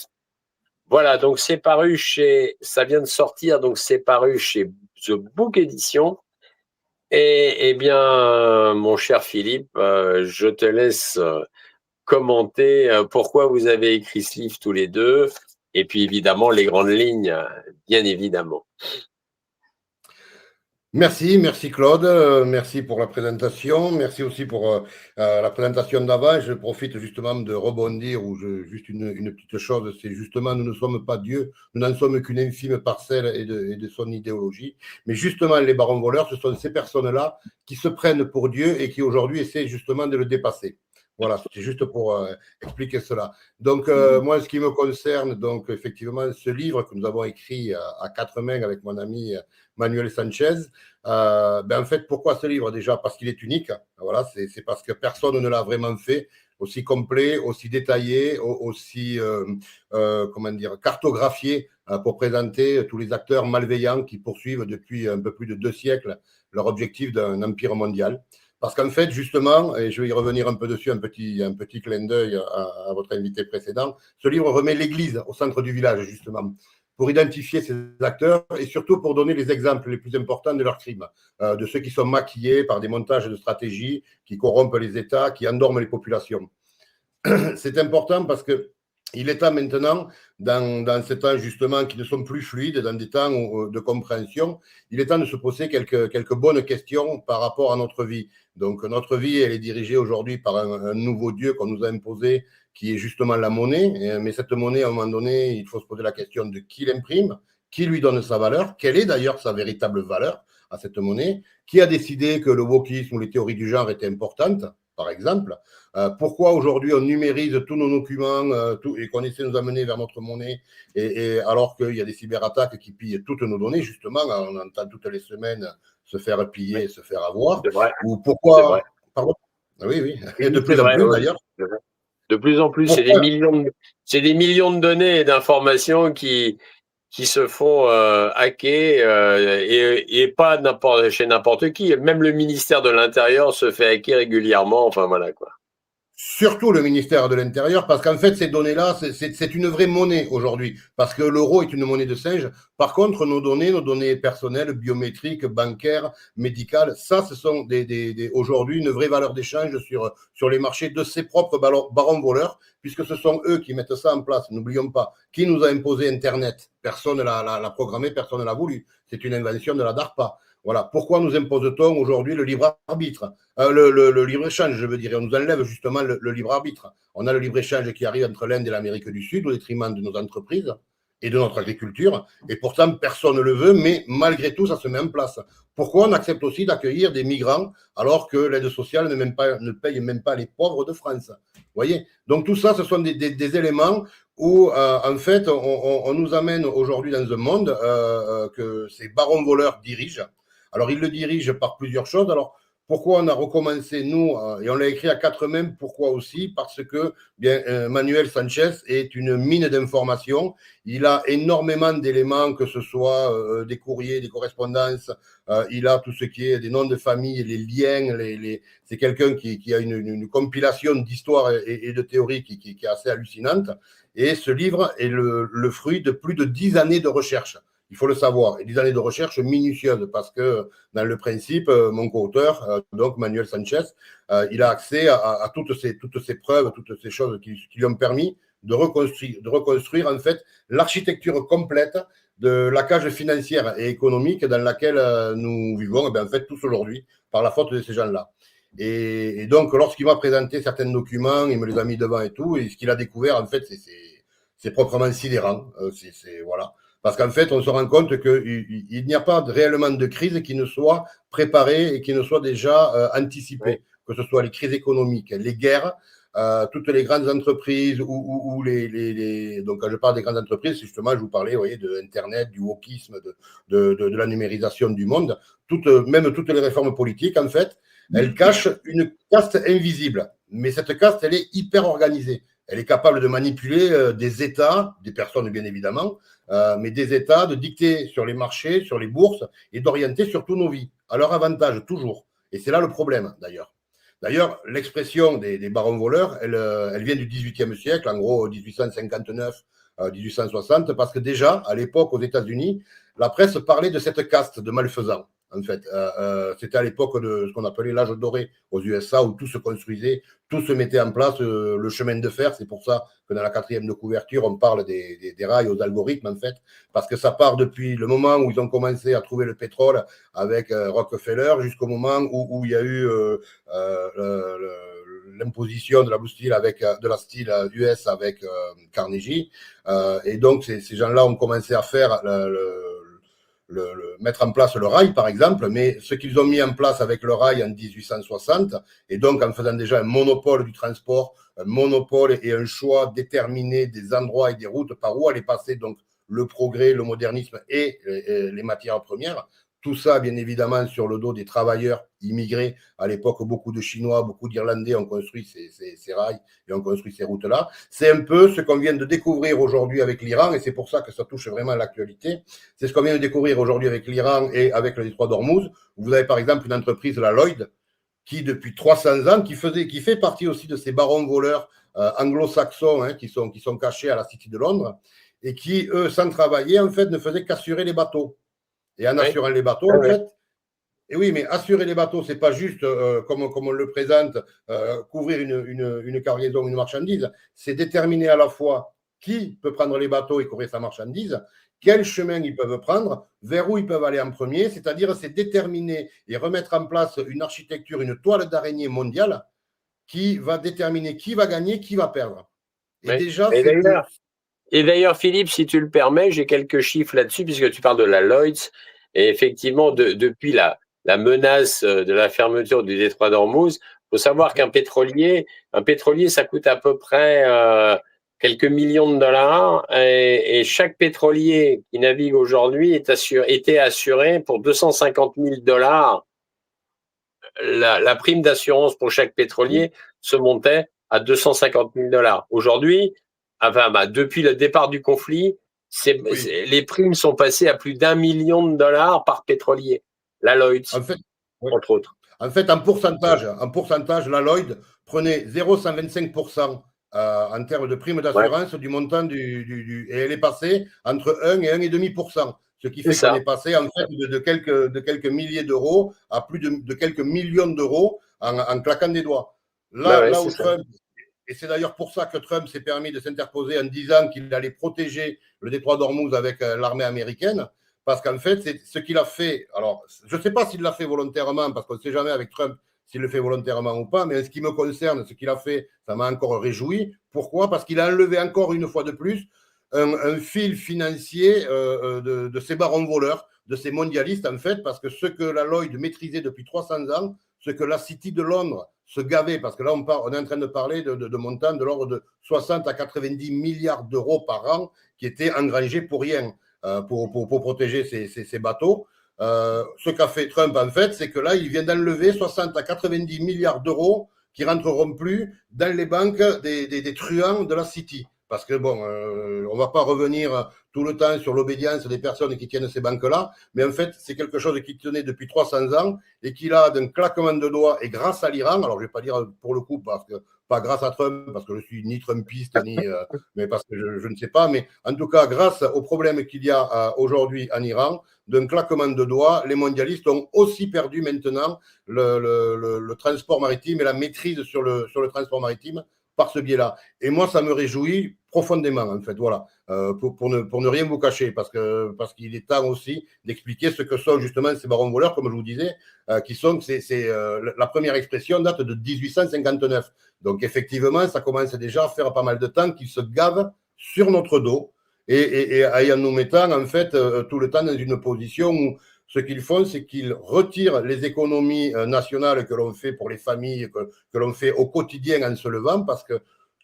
Voilà, donc ça vient de sortir, donc c'est paru chez The Book Edition. Et eh bien, mon cher Philippe, je te laisse commenter pourquoi vous avez écrit ce livre tous les deux, et puis évidemment les grandes lignes, bien évidemment. Merci Claude, merci pour la présentation, merci aussi pour la présentation d'avant. Je profite justement de rebondir, juste une petite chose, c'est justement, nous ne sommes pas Dieu, nous n'en sommes qu'une infime parcelle et de son idéologie, mais justement les barons voleurs, ce sont ces personnes-là qui se prennent pour Dieu et qui aujourd'hui essaient justement de le dépasser. Voilà, c'était juste pour expliquer cela. Donc, moi, ce qui me concerne, donc effectivement, ce livre que nous avons écrit à quatre mains avec mon ami Manuel Sanchez, en fait, pourquoi ce livre? Déjà, parce qu'il est unique. Voilà, c'est parce que personne ne l'a vraiment fait aussi complet, aussi détaillé, aussi cartographié pour présenter tous les acteurs malveillants qui poursuivent depuis un peu plus de 2 siècles leur objectif d'un empire mondial. Parce qu'en fait, justement, et je vais y revenir un peu dessus, un petit clin d'œil à votre invité précédent, ce livre remet l'Église au centre du village, justement, pour identifier ces acteurs et surtout pour donner les exemples les plus importants de leurs crimes, de ceux qui sont maquillés par des montages de stratégies, qui corrompent les États, qui endorment les populations. C'est important parce que il est temps maintenant, dans ces temps justement qui ne sont plus fluides, dans des temps de compréhension, il est temps de se poser quelques bonnes questions par rapport à notre vie. Donc notre vie, elle est dirigée aujourd'hui par un nouveau Dieu qu'on nous a imposé, qui est justement la monnaie. Mais cette monnaie, à un moment donné, il faut se poser la question de qui l'imprime, qui lui donne sa valeur, quelle est d'ailleurs sa véritable valeur à cette monnaie, qui a décidé que le wokisme ou les théories du genre étaient importantes, par exemple. Pourquoi aujourd'hui on numérise tous nos documents et qu'on essaie de nous amener vers notre monnaie et alors qu'il y a des cyberattaques qui pillent toutes nos données, justement, on entend toutes les semaines se faire piller, se faire avoir. Ou pourquoi... Pardon? Oui, et de plus en plus d'ailleurs. De plus en plus, c'est des millions de données et d'informations qui se font hacker et pas chez n'importe qui. Même le ministère de l'Intérieur se fait hacker régulièrement. Enfin, voilà quoi. Surtout le ministère de l'Intérieur, parce qu'en fait, ces données-là, c'est une vraie monnaie aujourd'hui, parce que l'euro est une monnaie de singe. Par contre, nos données personnelles, biométriques, bancaires, médicales, ça, ce sont aujourd'hui une vraie valeur d'échange sur les marchés de ses propres barons voleurs, puisque ce sont eux qui mettent ça en place. N'oublions pas, qui nous a imposé Internet? Personne ne l'a programmé, personne ne l'a voulu. C'est une invention de la DARPA. Voilà. Pourquoi nous impose-t-on aujourd'hui le libre arbitre, le libre-échange, je veux dire, on nous enlève justement le libre arbitre. On a le libre-échange qui arrive entre l'Inde et l'Amérique du Sud au détriment de nos entreprises et de notre agriculture, et pourtant personne ne le veut, mais malgré tout, ça se met en place. Pourquoi on accepte aussi d'accueillir des migrants alors que l'aide sociale ne paye même pas les pauvres de France? Vous voyez? Donc tout ça, ce sont des éléments où, en fait, on nous amène aujourd'hui dans un monde que ces barons voleurs dirigent. Alors, ils le dirigent par plusieurs choses. Alors, Pourquoi on a recommencé, nous, et on l'a écrit à 4 mains, pourquoi aussi? Parce que Manuel Sanchez est une mine d'informations. Il a énormément d'éléments, que ce soit des courriers, des correspondances, il a tout ce qui est des noms de famille, les liens, c'est quelqu'un qui a une compilation d'histoires et de théories qui est assez hallucinante. Et ce livre est le fruit de plus de 10 années de recherche. Il faut le savoir, et 10 années de recherche minutieuse, parce que dans le principe, mon co-auteur, donc Manuel Sanchez, il a accès à toutes ces preuves, toutes ces choses qui lui ont permis de reconstruire en fait l'architecture complète de la cage financière et économique dans laquelle nous vivons, en fait, tous aujourd'hui, par la faute de ces gens-là. Et donc, lorsqu'il m'a présenté certains documents, il me les a mis devant et tout, et ce qu'il a découvert, en fait, c'est proprement sidérant. Voilà. Parce qu'en fait, on se rend compte qu'il n'y a pas réellement de crise qui ne soit préparée et qui ne soit déjà anticipée, oui. Que ce soit les crises économiques, les guerres, toutes les grandes entreprises ou donc quand je parle des grandes entreprises, justement, je vous parlais, vous voyez, de Internet, du wokisme, de la numérisation du monde, même toutes les réformes politiques, en fait, elles cachent une caste invisible. Mais cette caste, elle est hyper organisée. Elle est capable de manipuler des États, des personnes bien évidemment, mais des États, de dicter sur les marchés, sur les bourses et d'orienter surtout nos vies, à leur avantage, toujours. Et c'est là le problème, d'ailleurs. D'ailleurs, l'expression des barons voleurs, elle vient du XVIIIe siècle, en gros 1859, 1860, parce que déjà, à l'époque, aux États-Unis, la presse parlait de cette caste de malfaisants. En fait, c'était à l'époque de ce qu'on appelait l'âge doré aux USA, où tout se construisait, tout se mettait en place, le chemin de fer. C'est pour ça que dans la 4e de couverture, on parle des rails aux algorithmes, en fait, parce que ça part depuis le moment où ils ont commencé à trouver le pétrole avec Rockefeller jusqu'au moment où il y a eu l'imposition de la Blue Steel de la Steel US avec Carnegie. Et donc, ces gens-là ont commencé à faire mettre en place le rail, par exemple, mais ce qu'ils ont mis en place avec le rail en 1860, et donc en faisant déjà un monopole du transport, un monopole et un choix déterminé des endroits et des routes par où allait passer donc le progrès, le modernisme et les matières premières, tout ça, bien évidemment, sur le dos des travailleurs immigrés. À l'époque, beaucoup de Chinois, beaucoup d'Irlandais ont construit ces rails et ont construit ces routes-là. C'est un peu ce qu'on vient de découvrir aujourd'hui avec l'Iran, et c'est pour ça que ça touche vraiment l'actualité. C'est ce qu'on vient de découvrir aujourd'hui avec l'Iran et avec le détroit d'Ormuz. Vous avez par exemple une entreprise, la Lloyd, qui depuis 300 ans, qui fait partie aussi de ces barons voleurs anglo-saxons qui sont cachés à la City de Londres, et qui, eux, sans travailler, en fait, ne faisaient qu'assurer les bateaux. Et en assurant les bateaux, en fait, et oui, mais assurer les bateaux, c'est pas juste, comme on le présente, couvrir une cargaison, une marchandise, c'est déterminer à la fois qui peut prendre les bateaux et couvrir sa marchandise, quel chemin ils peuvent prendre, vers où ils peuvent aller en premier, c'est-à-dire c'est déterminer et remettre en place une architecture, une toile d'araignée mondiale qui va déterminer qui va gagner, qui va perdre. Et déjà, et d'ailleurs, Philippe, si tu le permets, j'ai quelques chiffres là-dessus, puisque tu parles de la Lloyds. Et effectivement, depuis la menace de la fermeture du détroit d'Ormuz, il faut savoir qu'un pétrolier, ça coûte à peu près quelques millions de dollars. Et chaque pétrolier qui navigue aujourd'hui était assuré pour 250 000 dollars. La prime d'assurance pour chaque pétrolier se montait à 250 000 dollars. Aujourd'hui, depuis le départ du conflit, les primes sont passées à plus d'1 million de dollars par pétrolier. La Lloyds, entre autres. En fait, en pourcentage, la Lloyd prenait 0,125% en termes de prime d'assurance du montant et elle est passée entre 1 et 1,5%. Ce qui fait qu'on est passé en fait de quelques milliers d'euros à plus de quelques millions d'euros en claquant des doigts. Là où Trump, et c'est d'ailleurs pour ça que Trump s'est permis de s'interposer en disant qu'il allait protéger le détroit d'Ormuz avec l'armée américaine, parce qu'en fait, c'est ce qu'il a fait. Alors, je ne sais pas s'il l'a fait volontairement, parce qu'on ne sait jamais avec Trump s'il le fait volontairement ou pas, mais en ce qui me concerne, ce qu'il a fait, ça m'a encore réjoui. Pourquoi ? Parce qu'il a enlevé encore une fois de plus un fil financier de ces barons voleurs, de ces mondialistes, en fait, parce que ce que la Lloyd maîtrisait depuis 300 ans, ce que la City de Londres se gavait, parce que là, on est en train de parler de montants de l'ordre de 60 à 90 milliards d'euros par an qui étaient engrangés pour rien, pour protéger ces bateaux. Ce qu'a fait Trump, en fait, c'est que là, il vient d'enlever 60 à 90 milliards d'euros qui rentreront plus dans les banques des truands de la City. Parce que bon, on va pas revenir tout le temps sur l'obédience des personnes qui tiennent ces banques-là, mais en fait, c'est quelque chose qui tenait depuis 300 ans et qui là, d'un claquement de doigts et grâce à l'Iran, alors je vais pas dire pour le coup, parce que pas grâce à Trump, parce que je suis ni trumpiste, mais parce que je ne sais pas, mais en tout cas, grâce aux problèmes qu'il y a aujourd'hui en Iran, d'un claquement de doigts, les mondialistes ont aussi perdu maintenant le transport maritime et la maîtrise sur le transport maritime par ce biais-là. Et moi, ça me réjouit profondément, en fait, voilà, pour ne rien vous cacher, parce qu'il est temps aussi d'expliquer ce que sont justement ces barons voleurs, comme je vous disais, qui sont, la première expression date de 1859. Donc, effectivement, ça commence déjà à faire pas mal de temps qu'ils se gavent sur notre dos et en nous mettant, en fait, tout le temps dans une position où ce qu'ils font, c'est qu'ils retirent les économies nationales que l'on fait pour les familles, que l'on fait au quotidien en se levant, parce que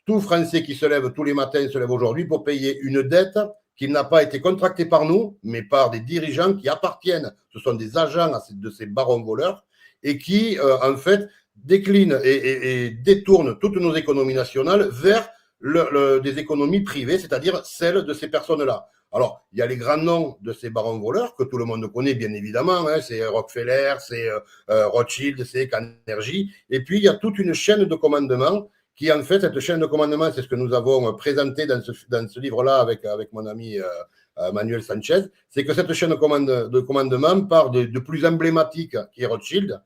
tout Français qui se lève tous les matins se lève aujourd'hui pour payer une dette qui n'a pas été contractée par nous, mais par des dirigeants qui appartiennent, ce sont des agents de ces barons voleurs, et qui, en fait, déclinent et détournent toutes nos économies nationales vers des économies privées, c'est-à-dire celles de ces personnes-là. Alors, il y a les grands noms de ces barons voleurs que tout le monde connaît, bien évidemment. Hein, c'est Rockefeller, c'est Rothschild, c'est Carnegie. Et puis, il y a toute une chaîne de commandement qui, en fait, cette chaîne de commandement, c'est ce que nous avons présenté dans ce livre-là avec mon ami Manuel Sanchez, c'est que cette chaîne de commandement part de plus emblématique, qui est Rothschild,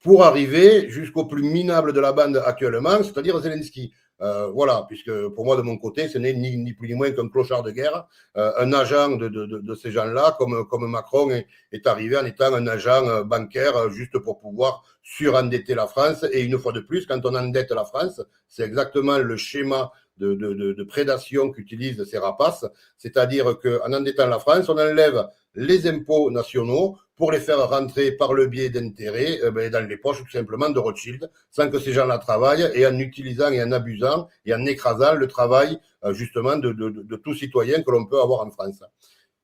pour arriver jusqu'au plus minable de la bande actuellement, c'est-à-dire Zelensky. Voilà, puisque pour moi, de mon côté, ce n'est ni plus ni moins qu'un clochard de guerre, un agent de ces gens-là, comme Macron est arrivé en étant un agent bancaire juste pour pouvoir surendetter la France. Et une fois de plus, quand on endette la France, c'est exactement le schéma de prédation qu'utilisent ces rapaces, c'est-à-dire qu'en endettant la France, on enlève les impôts nationaux pour les faire rentrer par le biais d'intérêts dans les poches tout simplement de Rothschild, sans que ces gens-là travaillent, et en utilisant et en abusant et en écrasant le travail justement de tout citoyen que l'on peut avoir en France.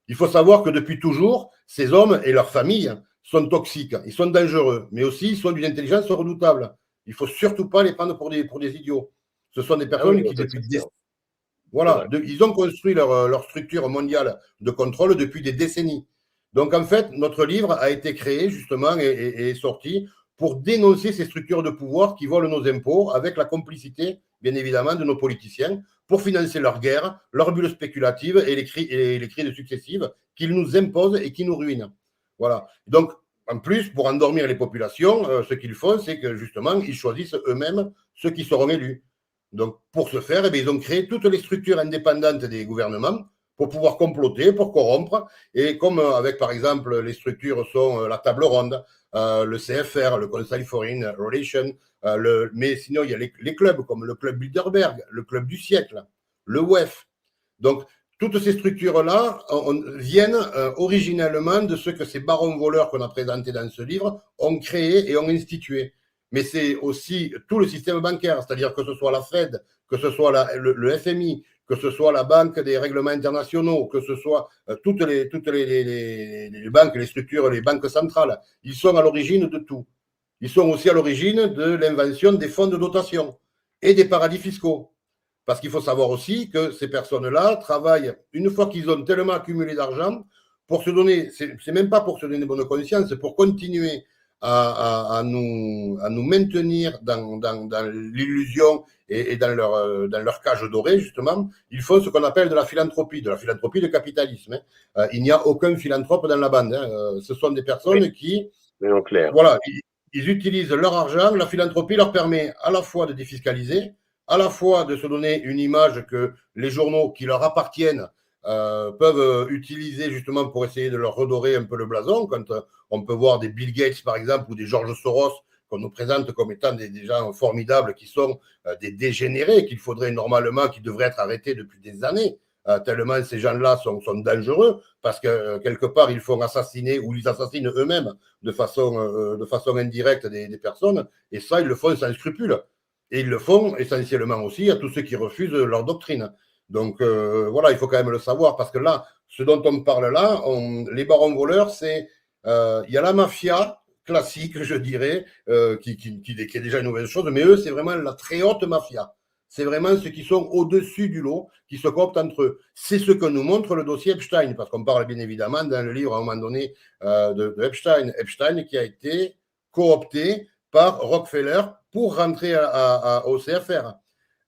Il faut savoir que depuis toujours, ces hommes et leurs familles sont toxiques, ils sont dangereux, mais aussi ils sont d'une intelligence redoutable. Il ne faut surtout pas les prendre pour des idiots. Ce sont des personnes qui, depuis des... Voilà, ils ont construit leur structure mondiale de contrôle depuis des décennies. Donc, en fait, notre livre a été créé justement et est sorti pour dénoncer ces structures de pouvoir qui volent nos impôts avec la complicité, bien évidemment, de nos politiciens pour financer leurs guerres, leurs bulles spéculatives et les crises successives qu'ils nous imposent et qui nous ruinent. Voilà. Donc, en plus, pour endormir les populations, ce qu'ils font, c'est que justement, ils choisissent eux-mêmes ceux qui seront élus. Donc, pour ce faire, ils ont créé toutes les structures indépendantes des gouvernements pour pouvoir comploter, pour corrompre. Et comme avec, par exemple, les structures sont la table ronde, le CFR, le Conseil Foreign Relations, mais sinon, il y a les clubs comme le club Bilderberg, le club du siècle, le WEF. Donc, toutes ces structures-là viennent originellement de ce que ces barons voleurs qu'on a présentés dans ce livre ont créé et ont institué. Mais c'est aussi tout le système bancaire, c'est-à-dire que ce soit la Fed, que ce soit le FMI, que ce soit la Banque des règlements internationaux, que ce soit toutes les banques, les structures, les banques centrales, ils sont à l'origine de tout. Ils sont aussi à l'origine de l'invention des fonds de dotation et des paradis fiscaux. Parce qu'il faut savoir aussi que ces personnes-là travaillent, une fois qu'ils ont tellement accumulé d'argent, pour se donner, c'est même pas pour se donner bonne conscience, c'est pour continuer à nous maintenir dans l'illusion et dans leur cage dorée, justement, ils font ce qu'on appelle de la philanthropie de capitalisme. Hein. Il n'y a aucun philanthrope dans la bande. Hein. Ce sont des personnes qui, voilà, ils utilisent leur argent. La philanthropie leur permet à la fois de défiscaliser, à la fois de se donner une image que les journaux qui leur appartiennent peuvent utiliser justement pour essayer de leur redorer un peu le blason, quand on peut voir des Bill Gates par exemple ou des George Soros qu'on nous présente comme étant des gens formidables qui sont des dégénérés qu'il faudrait normalement, qui devraient être arrêtés depuis des années, tellement ces gens-là sont dangereux parce que quelque part ils font assassiner ou ils assassinent eux-mêmes de façon indirecte des personnes, et ça ils le font sans scrupule, et ils le font essentiellement aussi à tous ceux qui refusent leur doctrine. Donc voilà, il faut quand même le savoir, parce que là, ce dont on parle là, les barons voleurs, c'est Il y a la mafia classique, je dirais, qui est déjà une nouvelle chose, mais eux, c'est vraiment la très haute mafia. C'est vraiment ceux qui sont au-dessus du lot, qui se cooptent entre eux. C'est ce que nous montre le dossier Epstein, parce qu'on parle bien évidemment dans le livre à un moment donné de Epstein. Epstein qui a été coopté par Rockefeller pour rentrer au CFR.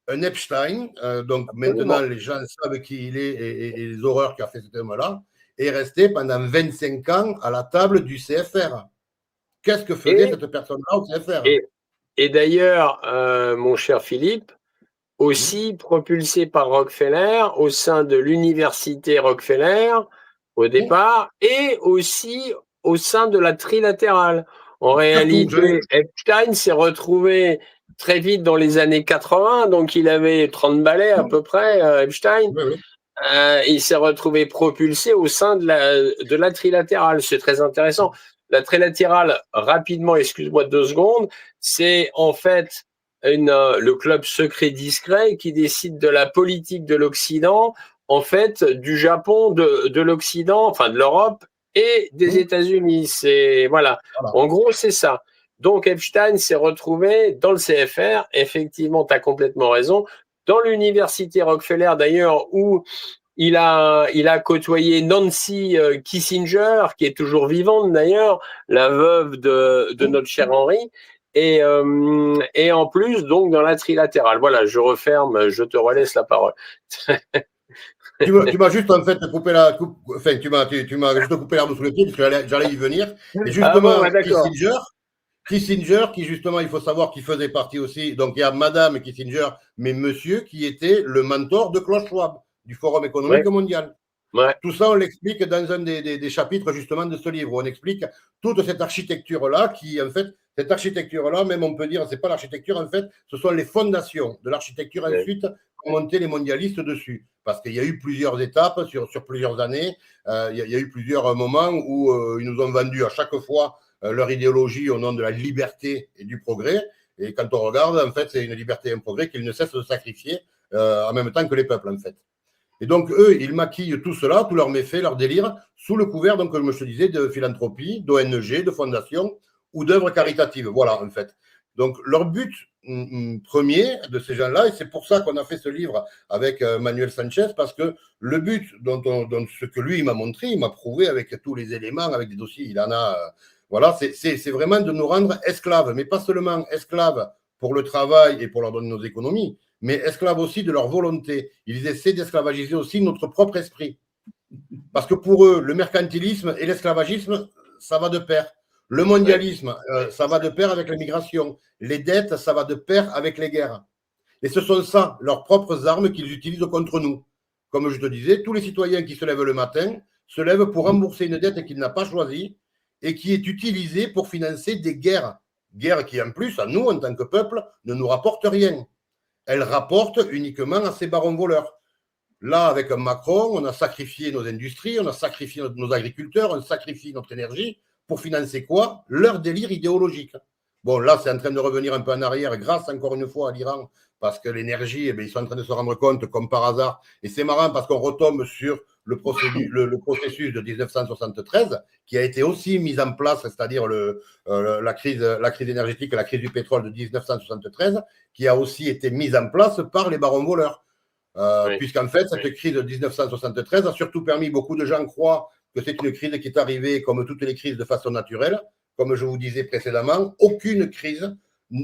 Un Epstein, donc maintenant les gens savent qui il est et les horreurs qu'a fait cet homme-là, est resté pendant 25 ans à la table du CFR. Qu'est-ce que faisait cette personne-là au CFR? Et d'ailleurs, mon cher Philippe, aussi propulsé par Rockefeller au sein de l'université Rockefeller au départ et aussi au sein de la trilatérale. En réalité, Epstein s'est retrouvé très vite dans les années 80, donc il avait 30 balais à peu près, Epstein. Oui. Il s'est retrouvé propulsé au sein de la trilatérale. C'est très intéressant. La trilatérale, rapidement, excuse-moi 2 secondes, c'est en fait le club secret discret qui décide de la politique de l'Occident, en fait, du Japon, de l'Occident, enfin de l'Europe et des États-Unis. Voilà. En gros, c'est ça. Donc Epstein s'est retrouvé dans le CFR. Effectivement, tu as complètement raison. Dans l'université Rockefeller, d'ailleurs, où il a côtoyé Nancy Kissinger, qui est toujours vivante d'ailleurs, la veuve de notre cher Henri, et en plus, donc, dans la trilatérale. Voilà, je referme, je te relaisse la parole. Tu m'as juste en fait coupé tu m'as juste coupé l'herbe sous le pied parce que j'allais y venir. Et justement, Kissinger, qui justement, il faut savoir qu'il faisait partie aussi. Donc il y a Madame Kissinger, mais Monsieur qui était le mentor de Klaus Schwab du Forum économique mondial. Ouais. Tout ça, on l'explique dans un des chapitres justement de ce livre. Où on explique toute cette architecture-là qui, en fait, cette architecture-là, même on peut dire, c'est pas l'architecture, en fait, ce sont les fondations de l'architecture ensuite pour monter les mondialistes dessus. Parce qu'il y a eu plusieurs étapes sur plusieurs années. Il y a eu plusieurs moments où ils nous ont vendu à chaque fois leur idéologie au nom de la liberté et du progrès. Et quand on regarde, en fait, c'est une liberté et un progrès qu'ils ne cessent de sacrifier en même temps que les peuples, en fait. Et donc, eux, ils maquillent tout cela, tous leurs méfaits, leurs délires, sous le couvert, donc, comme je te disais, de philanthropie, d'ONG, de fondations ou d'œuvres caritatives. Voilà, en fait. Donc, leur but premier de ces gens-là, et c'est pour ça qu'on a fait ce livre avec Manuel Sanchez, parce que le but, dont ce que lui, il m'a montré, il m'a prouvé avec tous les éléments, avec des dossiers, il en a... voilà, c'est vraiment de nous rendre esclaves, mais pas seulement esclaves pour le travail et pour leur donner nos économies, mais esclaves aussi de leur volonté. Ils essaient d'esclavagiser aussi notre propre esprit. Parce que pour eux, le mercantilisme et l'esclavagisme, ça va de pair. Le mondialisme, ça va de pair avec la migration. Les dettes, ça va de pair avec les guerres. Et ce sont ça, leurs propres armes qu'ils utilisent contre nous. Comme je te disais, tous les citoyens qui se lèvent le matin se lèvent pour rembourser une dette qu'ils n'ont pas choisie et qui est utilisée pour financer des guerres. Guerres qui, en plus, à nous, en tant que peuple, ne nous rapportent rien. Elles rapportent uniquement à ces barons voleurs. Là, avec Macron, on a sacrifié nos industries, on a sacrifié nos agriculteurs, on sacrifie notre énergie pour financer quoi? Leur délire idéologique. Bon, là, c'est en train de revenir un peu en arrière grâce, encore une fois, à l'Iran, parce que l'énergie, ils sont en train de se rendre compte, comme par hasard, et c'est marrant parce qu'on retombe sur le processus de 1973, qui a été aussi mis en place, c'est-à-dire la crise énergétique, la crise du pétrole de 1973, qui a aussi été mise en place par les barons voleurs. Puisqu'en fait, cette crise de 1973 a surtout permis, beaucoup de gens croient que c'est une crise qui est arrivée, comme toutes les crises, de façon naturelle. Comme je vous disais précédemment, aucune crise,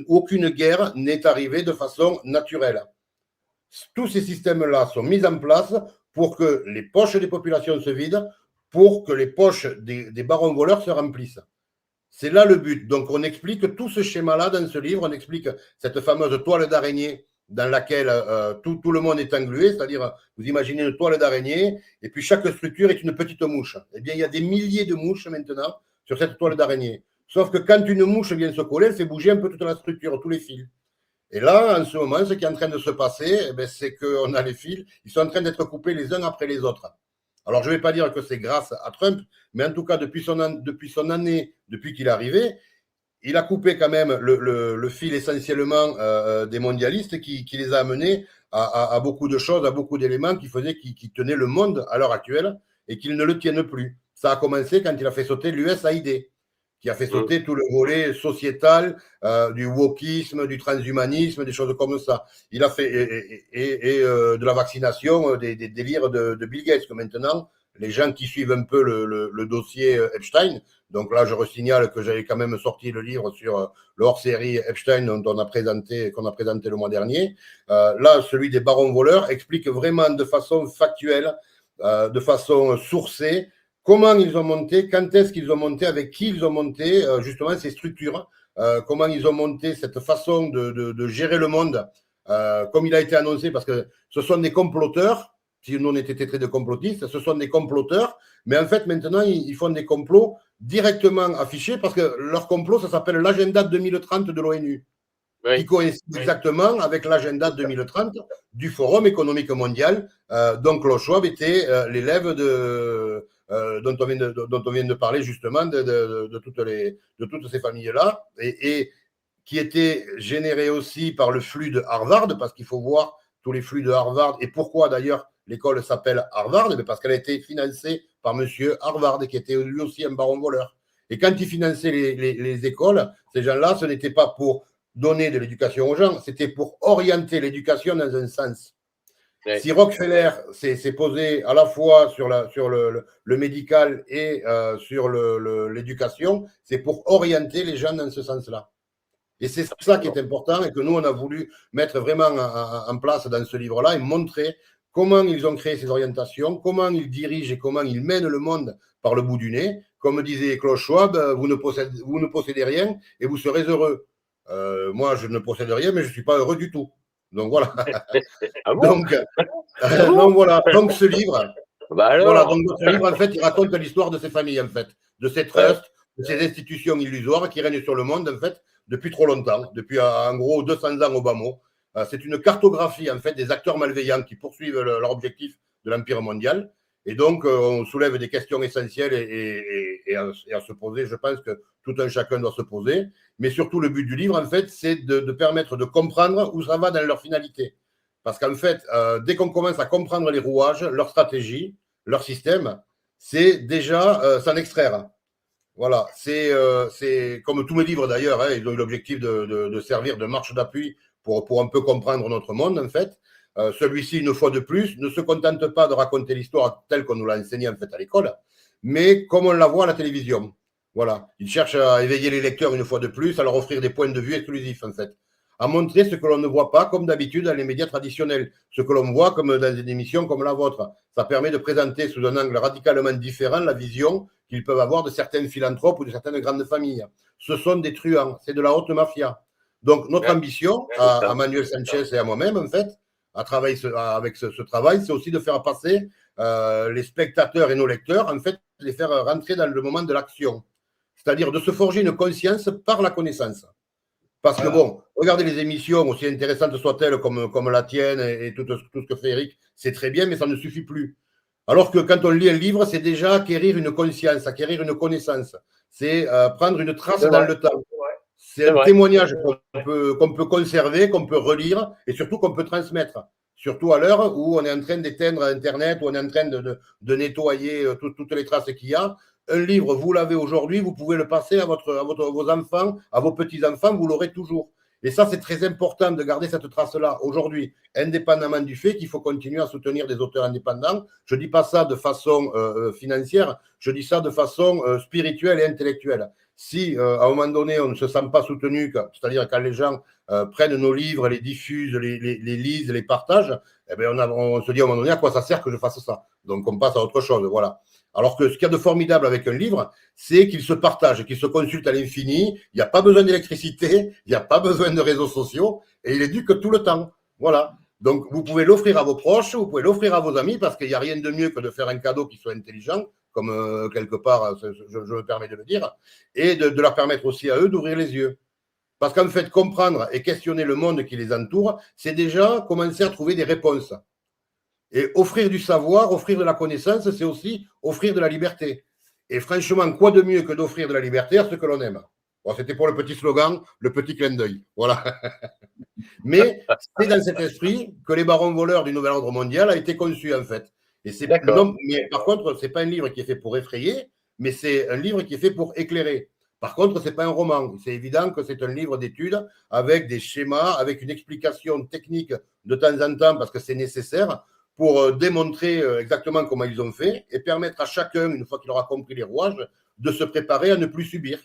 aucune guerre n'est arrivée de façon naturelle. Tous ces systèmes-là sont mis en place pour que les poches des populations se vident, pour que les poches des barons voleurs se remplissent. C'est là le but. Donc, on explique tout ce schéma-là dans ce livre. On explique cette fameuse toile d'araignée dans laquelle tout le monde est englué, c'est-à-dire, vous imaginez une toile d'araignée, et puis chaque structure est une petite mouche. Eh bien, il y a des milliers de mouches maintenant sur cette toile d'araignée. Sauf que quand une mouche vient se coller, elle fait bouger un peu toute la structure, tous les fils. Et là, en ce moment, ce qui est en train de se passer, c'est qu'on a les fils, ils sont en train d'être coupés les uns après les autres. Alors, je ne vais pas dire que c'est grâce à Trump, mais en tout cas, depuis son année, depuis qu'il est arrivé, il a coupé quand même le fil essentiellement des mondialistes qui les a amenés à beaucoup de choses, à beaucoup d'éléments qui tenaient le monde à l'heure actuelle et qu'ils ne le tiennent plus. ça a commencé quand il a fait sauter l'USAID, qui a fait sauter tout le volet sociétal, du wokisme, du transhumanisme, des choses comme ça. Il a fait de la vaccination, des délires de Bill Gates, que maintenant, les gens qui suivent un peu le dossier Epstein, donc là, je resignale que j'avais quand même sorti le livre sur le hors-série Epstein qu'on a présenté le mois dernier. Là, celui des barons voleurs explique vraiment de façon factuelle, de façon sourcée, comment ils ont monté, quand est-ce qu'ils ont monté, avec qui ils ont monté, justement, ces structures, comment ils ont monté cette façon de gérer le monde, comme il a été annoncé, parce que ce sont des comploteurs, si nous on était traités de complotistes, ce sont des comploteurs, mais en fait, maintenant, ils font des complots directement affichés, parce que leur complot, ça s'appelle l'agenda 2030 de l'ONU, qui coïncide exactement avec l'agenda 2030 du Forum économique mondial, dont Klaus Schwab était l'élève dont on vient de parler justement, de toutes ces familles-là, et qui était généré aussi par le flux de Harvard, parce qu'il faut voir tous les flux de Harvard, et pourquoi d'ailleurs l'école s'appelle Harvard, parce qu'elle a été financée par monsieur Harvard, qui était lui aussi un baron voleur. Et quand il finançait les écoles, ces gens-là, ce n'était pas pour donner de l'éducation aux gens, c'était pour orienter l'éducation dans un sens. Ouais. Si Rockefeller s'est posé à la fois sur le médical et sur l'éducation, c'est pour orienter les gens dans ce sens-là. Et c'est ça qui est important et que nous, on a voulu mettre vraiment en place dans ce livre-là et montrer comment ils ont créé ces orientations, comment ils dirigent et comment ils mènent le monde par le bout du nez. Comme disait Klaus Schwab, vous ne possédez rien et vous serez heureux. Moi, je ne possède rien, mais je ne suis pas heureux du tout. Donc voilà. Ah bon donc voilà. Donc ce livre, voilà. Donc notre livre, en fait, il raconte l'histoire de ces familles, en fait, de ces trusts, de ces institutions illusoires qui règnent sur le monde, en fait, depuis trop longtemps, depuis en gros 200 ans au bas mot. C'est une cartographie, en fait, des acteurs malveillants qui poursuivent leur objectif de l'empire mondial. Et donc, on soulève des questions essentielles et à se poser. Je pense que tout un chacun doit se poser. Mais surtout, le but du livre, en fait, c'est de permettre de comprendre où ça va dans leur finalité. Parce qu'en fait, dès qu'on commence à comprendre les rouages, leur stratégie, leur système, c'est déjà s'en extraire. Voilà, c'est comme tous mes livres d'ailleurs, hein, ils ont eu l'objectif de servir de marche d'appui pour un peu comprendre notre monde, en fait. Celui-ci, une fois de plus, ne se contente pas de raconter l'histoire telle qu'on nous l'a enseignée en fait à l'école, mais comme on la voit à la télévision. Voilà, il cherche à éveiller les lecteurs une fois de plus, à leur offrir des points de vue exclusifs en fait, à montrer ce que l'on ne voit pas comme d'habitude dans les médias traditionnels, ce que l'on voit comme dans des émissions comme la vôtre. Ça permet de présenter sous un angle radicalement différent la vision qu'ils peuvent avoir de certains philanthropes ou de certaines grandes familles. Ce sont des truands, c'est de la haute mafia. Donc notre ambition, à Manuel Sanchez et à moi-même en fait, à travailler avec ce travail, c'est aussi de faire passer les spectateurs et nos lecteurs, en fait, les faire rentrer dans le moment de l'action. C'est-à-dire de se forger une conscience par la connaissance. Parce que bon, regardez les émissions, aussi intéressantes soient-elles comme la tienne et tout ce que fait Eric, c'est très bien, mais ça ne suffit plus. Alors que quand on lit un livre, c'est déjà acquérir une conscience, acquérir une connaissance. C'est prendre une trace dans le temps. C'est un témoignage qu'on peut conserver, qu'on peut relire et surtout qu'on peut transmettre. Surtout à l'heure où on est en train d'éteindre Internet, où on est en train de nettoyer toutes les traces qu'il y a. Un livre, vous l'avez aujourd'hui, vous pouvez le passer à vos enfants, à vos petits-enfants, vous l'aurez toujours. Et ça, c'est très important de garder cette trace-là aujourd'hui, indépendamment du fait qu'il faut continuer à soutenir des auteurs indépendants. Je ne dis pas ça de façon financière, je dis ça de façon spirituelle et intellectuelle. Si à un moment donné, on ne se sent pas soutenu, c'est-à-dire quand les gens prennent nos livres, les diffusent, les lisent, les partagent, eh bien on se dit à un moment donné à quoi ça sert que je fasse ça. Donc on passe à autre chose, voilà. Alors que ce qu'il y a de formidable avec un livre, c'est qu'il se partage, qu'il se consulte à l'infini, il n'y a pas besoin d'électricité, il n'y a pas besoin de réseaux sociaux, et il éduque tout le temps. Voilà. Donc vous pouvez l'offrir à vos proches, vous pouvez l'offrir à vos amis, parce qu'il n'y a rien de mieux que de faire un cadeau qui soit intelligent, comme quelque part, je me permets de le dire, et de leur permettre aussi à eux d'ouvrir les yeux. Parce qu'en fait, comprendre et questionner le monde qui les entoure, c'est déjà commencer à trouver des réponses. Et offrir du savoir, offrir de la connaissance, c'est aussi offrir de la liberté. Et franchement, quoi de mieux que d'offrir de la liberté à ceux que l'on aime? Bon, c'était pour le petit slogan, le petit clin d'œil. Voilà. Mais c'est dans cet esprit que les barons voleurs du nouvel ordre mondial a été conçu, en fait. Et c'est D'accord. non, mais par contre, c'est pas un livre qui est fait pour effrayer, mais c'est un livre qui est fait pour éclairer. Par contre, c'est pas un roman. C'est évident que c'est un livre d'études avec des schémas, avec une explication technique de temps en temps, parce que c'est nécessaire pour démontrer exactement comment ils ont fait et permettre à chacun, une fois qu'il aura compris les rouages, de se préparer à ne plus subir.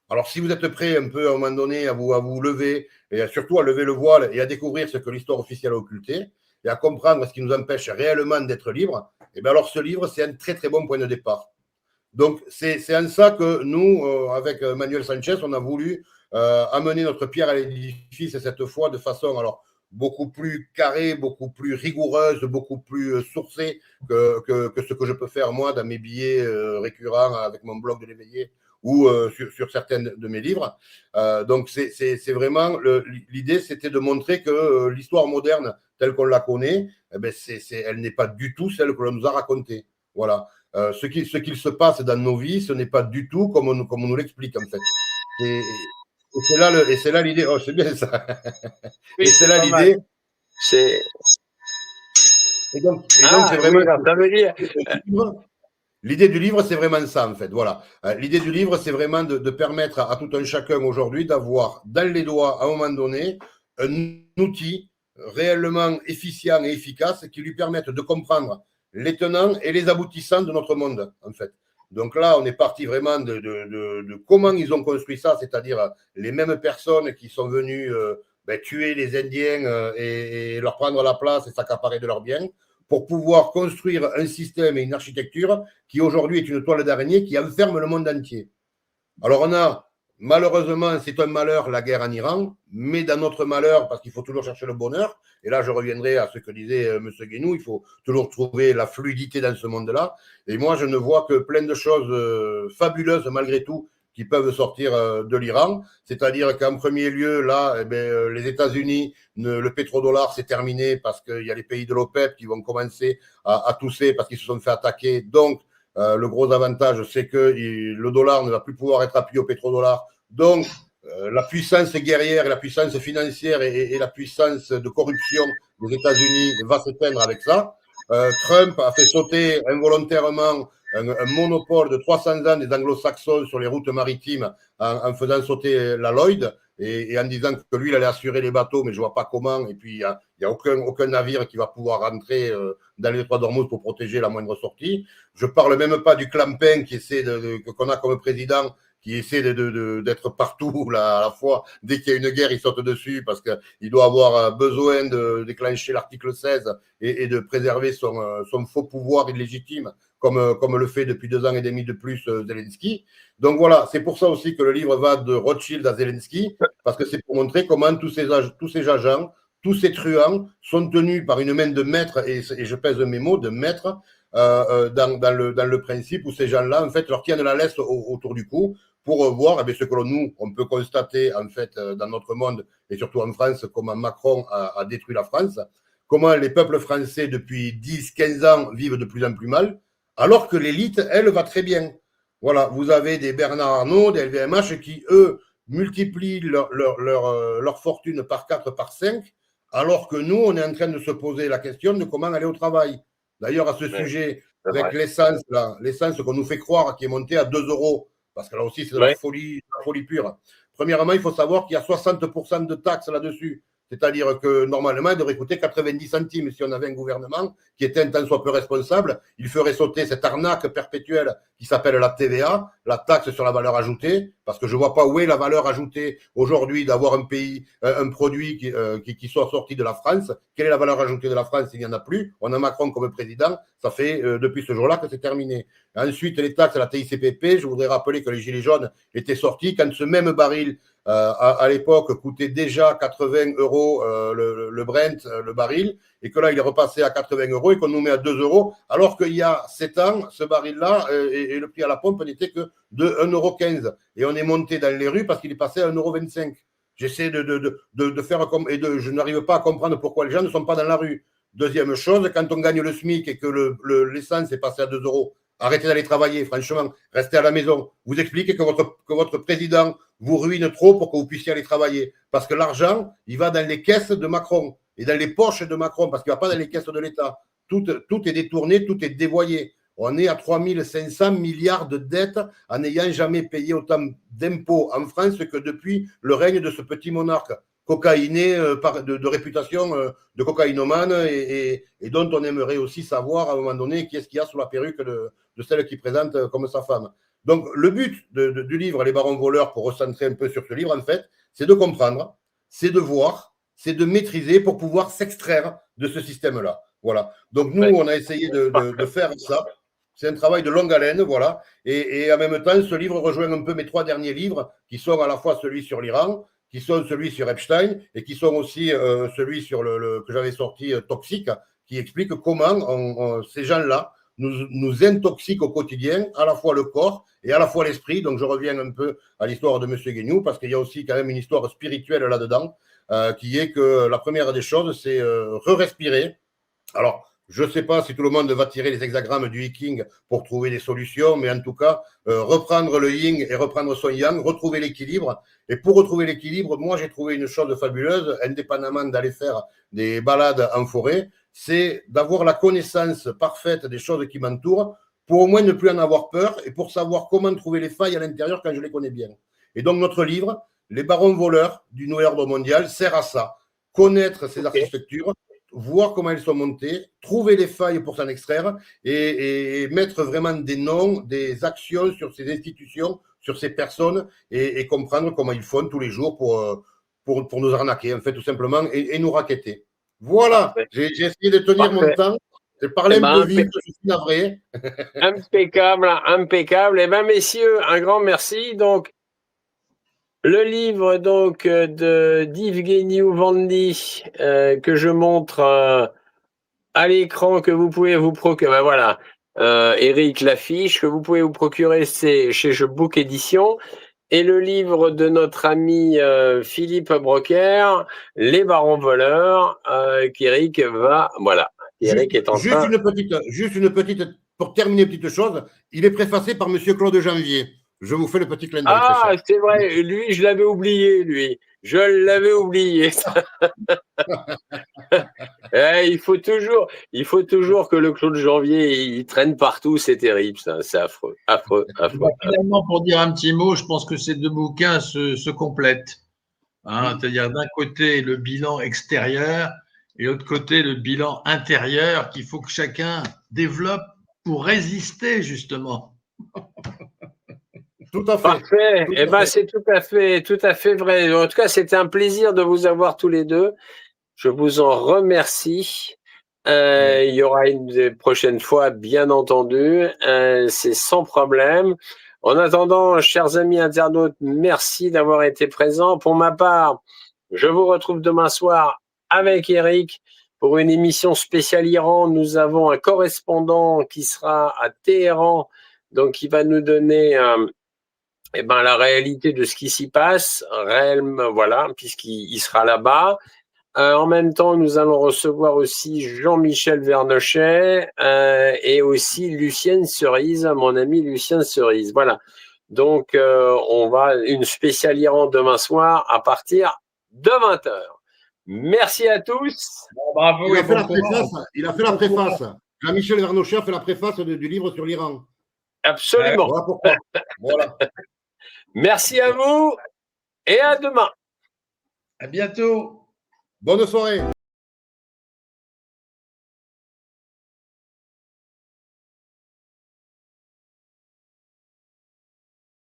Alors, si vous êtes prêt un peu à un moment donné à vous lever, et surtout à lever le voile et à découvrir ce que l'histoire officielle a occulté, et à comprendre ce qui nous empêche réellement d'être libres, et bien alors ce livre, c'est un très très bon point de départ. Donc, c'est en ça que nous, avec Manuel Sanchez, on a voulu amener notre pierre à l'édifice, et cette fois de façon alors beaucoup plus carrée, beaucoup plus rigoureuse, beaucoup plus sourcée que ce que je peux faire moi dans mes billets récurrents avec mon blog de l'éveillé ou sur certains de mes livres. Donc, c'est vraiment l'idée, c'était de montrer que l'histoire moderne telle qu'on la connaît, eh ben, elle n'est pas du tout celle que l'on nous a racontée. Voilà. Ce qu'il se passe dans nos vies, ce n'est pas du tout comme on nous l'explique, en fait. Et c'est là l'idée. Oh, c'est bien ça. Oui, et c'est c'est là pas mal. l'idée. C'est... Et donc Ah, c'est oui, vraiment. alors, ça veut dire... L'idée du livre, c'est vraiment ça, en fait. Voilà. L'idée du livre, c'est vraiment de permettre à tout un chacun aujourd'hui d'avoir dans les doigts, à un moment donné, un outil réellement efficient et efficace qui lui permette de comprendre les tenants et les aboutissants de notre monde, en fait. Donc là, on est parti vraiment de comment ils ont construit ça, c'est-à-dire les mêmes personnes qui sont venues tuer les Indiens et leur prendre la place et s'accaparer de leurs biens, pour pouvoir construire un système et une architecture qui aujourd'hui est une toile d'araignée qui enferme le monde entier. Alors on a, malheureusement, c'est un malheur, la guerre en Iran, mais dans notre malheur, parce qu'il faut toujours chercher le bonheur, et là je reviendrai à ce que disait M. Guénou, il faut toujours trouver la fluidité dans ce monde-là, et moi je ne vois que plein de choses fabuleuses malgré tout qui peuvent sortir de l'Iran, c'est-à-dire qu'en premier lieu, là, les États-Unis, le pétrodollar, c'est terminé parce qu'il y a les pays de l'OPEP qui vont commencer à tousser parce qu'ils se sont fait attaquer. Donc, le gros avantage, c'est que le dollar ne va plus pouvoir être appuyé au pétrodollar. Donc, la puissance guerrière, la puissance financière et la puissance de corruption des États-Unis va s'éteindre avec ça. Trump a fait sauter involontairement un monopole de 300 ans des anglo-saxons sur les routes maritimes en faisant sauter la Lloyd et en disant que lui, il allait assurer les bateaux, mais je ne vois pas comment. Et puis, il n'y a aucun navire qui va pouvoir rentrer dans les détroits d'Ormuz pour protéger la moindre sortie. Je ne parle même pas du clampin qu'on a comme président, qui essaie d'être partout là, à la fois. Dès qu'il y a une guerre, il saute dessus parce qu'il doit avoir besoin de déclencher l'article 16 et de préserver son faux pouvoir illégitime, comme le fait depuis 2 ans et demi de plus Zelensky. Donc voilà, c'est pour ça aussi que le livre va de Rothschild à Zelensky, parce que c'est pour montrer comment tous ces agents, tous ces truands sont tenus par une main de maître, et je pèse mes mots, de maître, dans le principe où ces gens-là, en fait, leur tiennent la laisse autour du cou pour voir ce que on peut constater, en fait, dans notre monde, et surtout en France, comment Macron a détruit la France, comment les peuples français, depuis 10-15 ans, vivent de plus en plus mal, alors que l'élite, elle, va très bien. Voilà, vous avez des Bernard Arnault, des LVMH qui, eux, multiplient leur fortune par 4, par 5, alors que nous, on est en train de se poser la question de comment aller au travail. D'ailleurs, à ce sujet, avec l'essence qu'on nous fait croire qui est montée à 2 euros, parce que là aussi, c'est de la folie pure. Premièrement, il faut savoir qu'il y a 60% de taxes là-dessus. C'est-à-dire que normalement, il devrait coûter 90 centimes. Si on avait un gouvernement qui était un tant soit peu responsable, il ferait sauter cette arnaque perpétuelle qui s'appelle la TVA, la taxe sur la valeur ajoutée, parce que je ne vois pas où est la valeur ajoutée aujourd'hui d'avoir un pays, un produit qui soit sorti de la France. Quelle est la valeur ajoutée de la France? Il n'y en a plus. On a Macron comme président. Ça fait depuis ce jour-là que c'est terminé. Ensuite, les taxes à la TICPP, je voudrais rappeler que les Gilets jaunes étaient sortis quand ce même baril à l'époque coûtait déjà 80 euros le Brent, le baril, et que là il est repassé à 80 euros et qu'on nous met à 2 euros, alors qu'il y a 7 ans, ce baril-là et le prix à la pompe n'était que de 1,15 euro. Et on est monté dans les rues parce qu'il est passé à 1,25 euro. J'essaie de faire comme. Je n'arrive pas à comprendre pourquoi les gens ne sont pas dans la rue. Deuxième chose, quand on gagne le SMIC et que l'essence est passée à 2 euros, arrêtez d'aller travailler, franchement, restez à la maison. Vous expliquez que votre président vous ruine trop pour que vous puissiez aller travailler. Parce que l'argent, il va dans les caisses de Macron et dans les poches de Macron, parce qu'il ne va pas dans les caisses de l'État. tout est détourné, tout est dévoyé. On est à 3500 milliards de dettes en n'ayant jamais payé autant d'impôts en France que depuis le règne de ce petit monarque cocaïné de réputation de cocaïnomane et dont on aimerait aussi savoir à un moment donné qui est-ce qu'il y a sous la perruque de celle qui présente comme sa femme. Donc, le but du livre Les barons voleurs, pour recentrer un peu sur ce livre, en fait, c'est de comprendre, c'est de voir, c'est de maîtriser pour pouvoir s'extraire de ce système-là. Voilà. Donc, nous, on a essayé de faire ça. C'est un travail de longue haleine, voilà. Et en même temps, ce livre rejoint un peu mes 3 derniers livres, qui sont à la fois celui sur l'Iran, qui sont celui sur Epstein, et qui sont aussi celui sur que j'avais sorti, Toxique, qui explique comment ces gens-là nous intoxiquent au quotidien, à la fois le corps et à la fois l'esprit. Donc, je reviens un peu à l'histoire de M. Guéniou, parce qu'il y a aussi quand même une histoire spirituelle là-dedans, qui est que la première des choses, c'est re-respirer. Alors, je ne sais pas si tout le monde va tirer les hexagrammes du Viking pour trouver des solutions, mais en tout cas, reprendre le yin et reprendre son yang, retrouver l'équilibre. Et pour retrouver l'équilibre, moi, j'ai trouvé une chose fabuleuse, indépendamment d'aller faire des balades en forêt, c'est d'avoir la connaissance parfaite des choses qui m'entourent pour au moins ne plus en avoir peur et pour savoir comment trouver les failles à l'intérieur quand je les connais bien. Et donc, notre livre, Les barons voleurs du nouvel ordre mondial, sert à ça. Connaître ces architectures, voir comment elles sont montées, trouver les failles pour s'en extraire et mettre vraiment des noms, des actions sur ces institutions, sur ces personnes et comprendre comment ils font tous les jours pour nous arnaquer, en fait, tout simplement, et nous racketter. Voilà, j'ai essayé de tenir mon temps. J'ai parlé un peu vite, je suis navré. Impeccable, impeccable. Eh bien, messieurs, un grand merci. Donc, le livre donc de d'Yves Guéniou-Vandy que je montre à l'écran, que vous pouvez vous procurer. Ben voilà, Eric l'affiche, que vous pouvez vous procurer, c'est chez Book Édition. Et le livre de notre ami Philippe Brocker, Les barons voleurs, qu'Eric va. Voilà. Eric est en train. Juste une petite, pour terminer, petite chose, il est préfacé par monsieur Claude Janvier. Je vous fais le petit clin d'œil. Ah, c'est vrai, lui, je l'avais oublié, lui. Je l'avais oublié. Il faut toujours que le Claude Janvier, il traîne partout, c'est terrible, ça. C'est affreux, affreux, affreux. Finalement, pour dire un petit mot, je pense que ces 2 bouquins se complètent. Hein, c'est-à-dire d'un côté le bilan extérieur et de l'autre côté le bilan intérieur qu'il faut que chacun développe pour résister justement. Tout à fait. Parfait. Eh bien, c'est tout à fait vrai. En tout cas, c'était un plaisir de vous avoir tous les deux. Je vous en remercie. Il y aura une prochaine fois, bien entendu. C'est sans problème. En attendant, chers amis internautes, merci d'avoir été présents. Pour ma part, je vous retrouve demain soir avec Eric pour une émission spéciale Iran. Nous avons un correspondant qui sera à Téhéran, donc qui va nous donner la réalité de ce qui s'y passe, voilà, puisqu'il sera là-bas. En même temps, nous allons recevoir aussi Jean-Michel Vernochet et aussi Lucienne Cerise, mon ami Lucienne Cerise. Voilà. Donc, on va une spéciale Iran demain soir à partir de 20h. Merci à tous. Bravo. Il a fait la préface. Jean-Michel Vernochet a fait la préface du livre sur l'Iran. Absolument. Voilà pourquoi. Voilà. Merci à vous et à demain. À bientôt. Bonne soirée.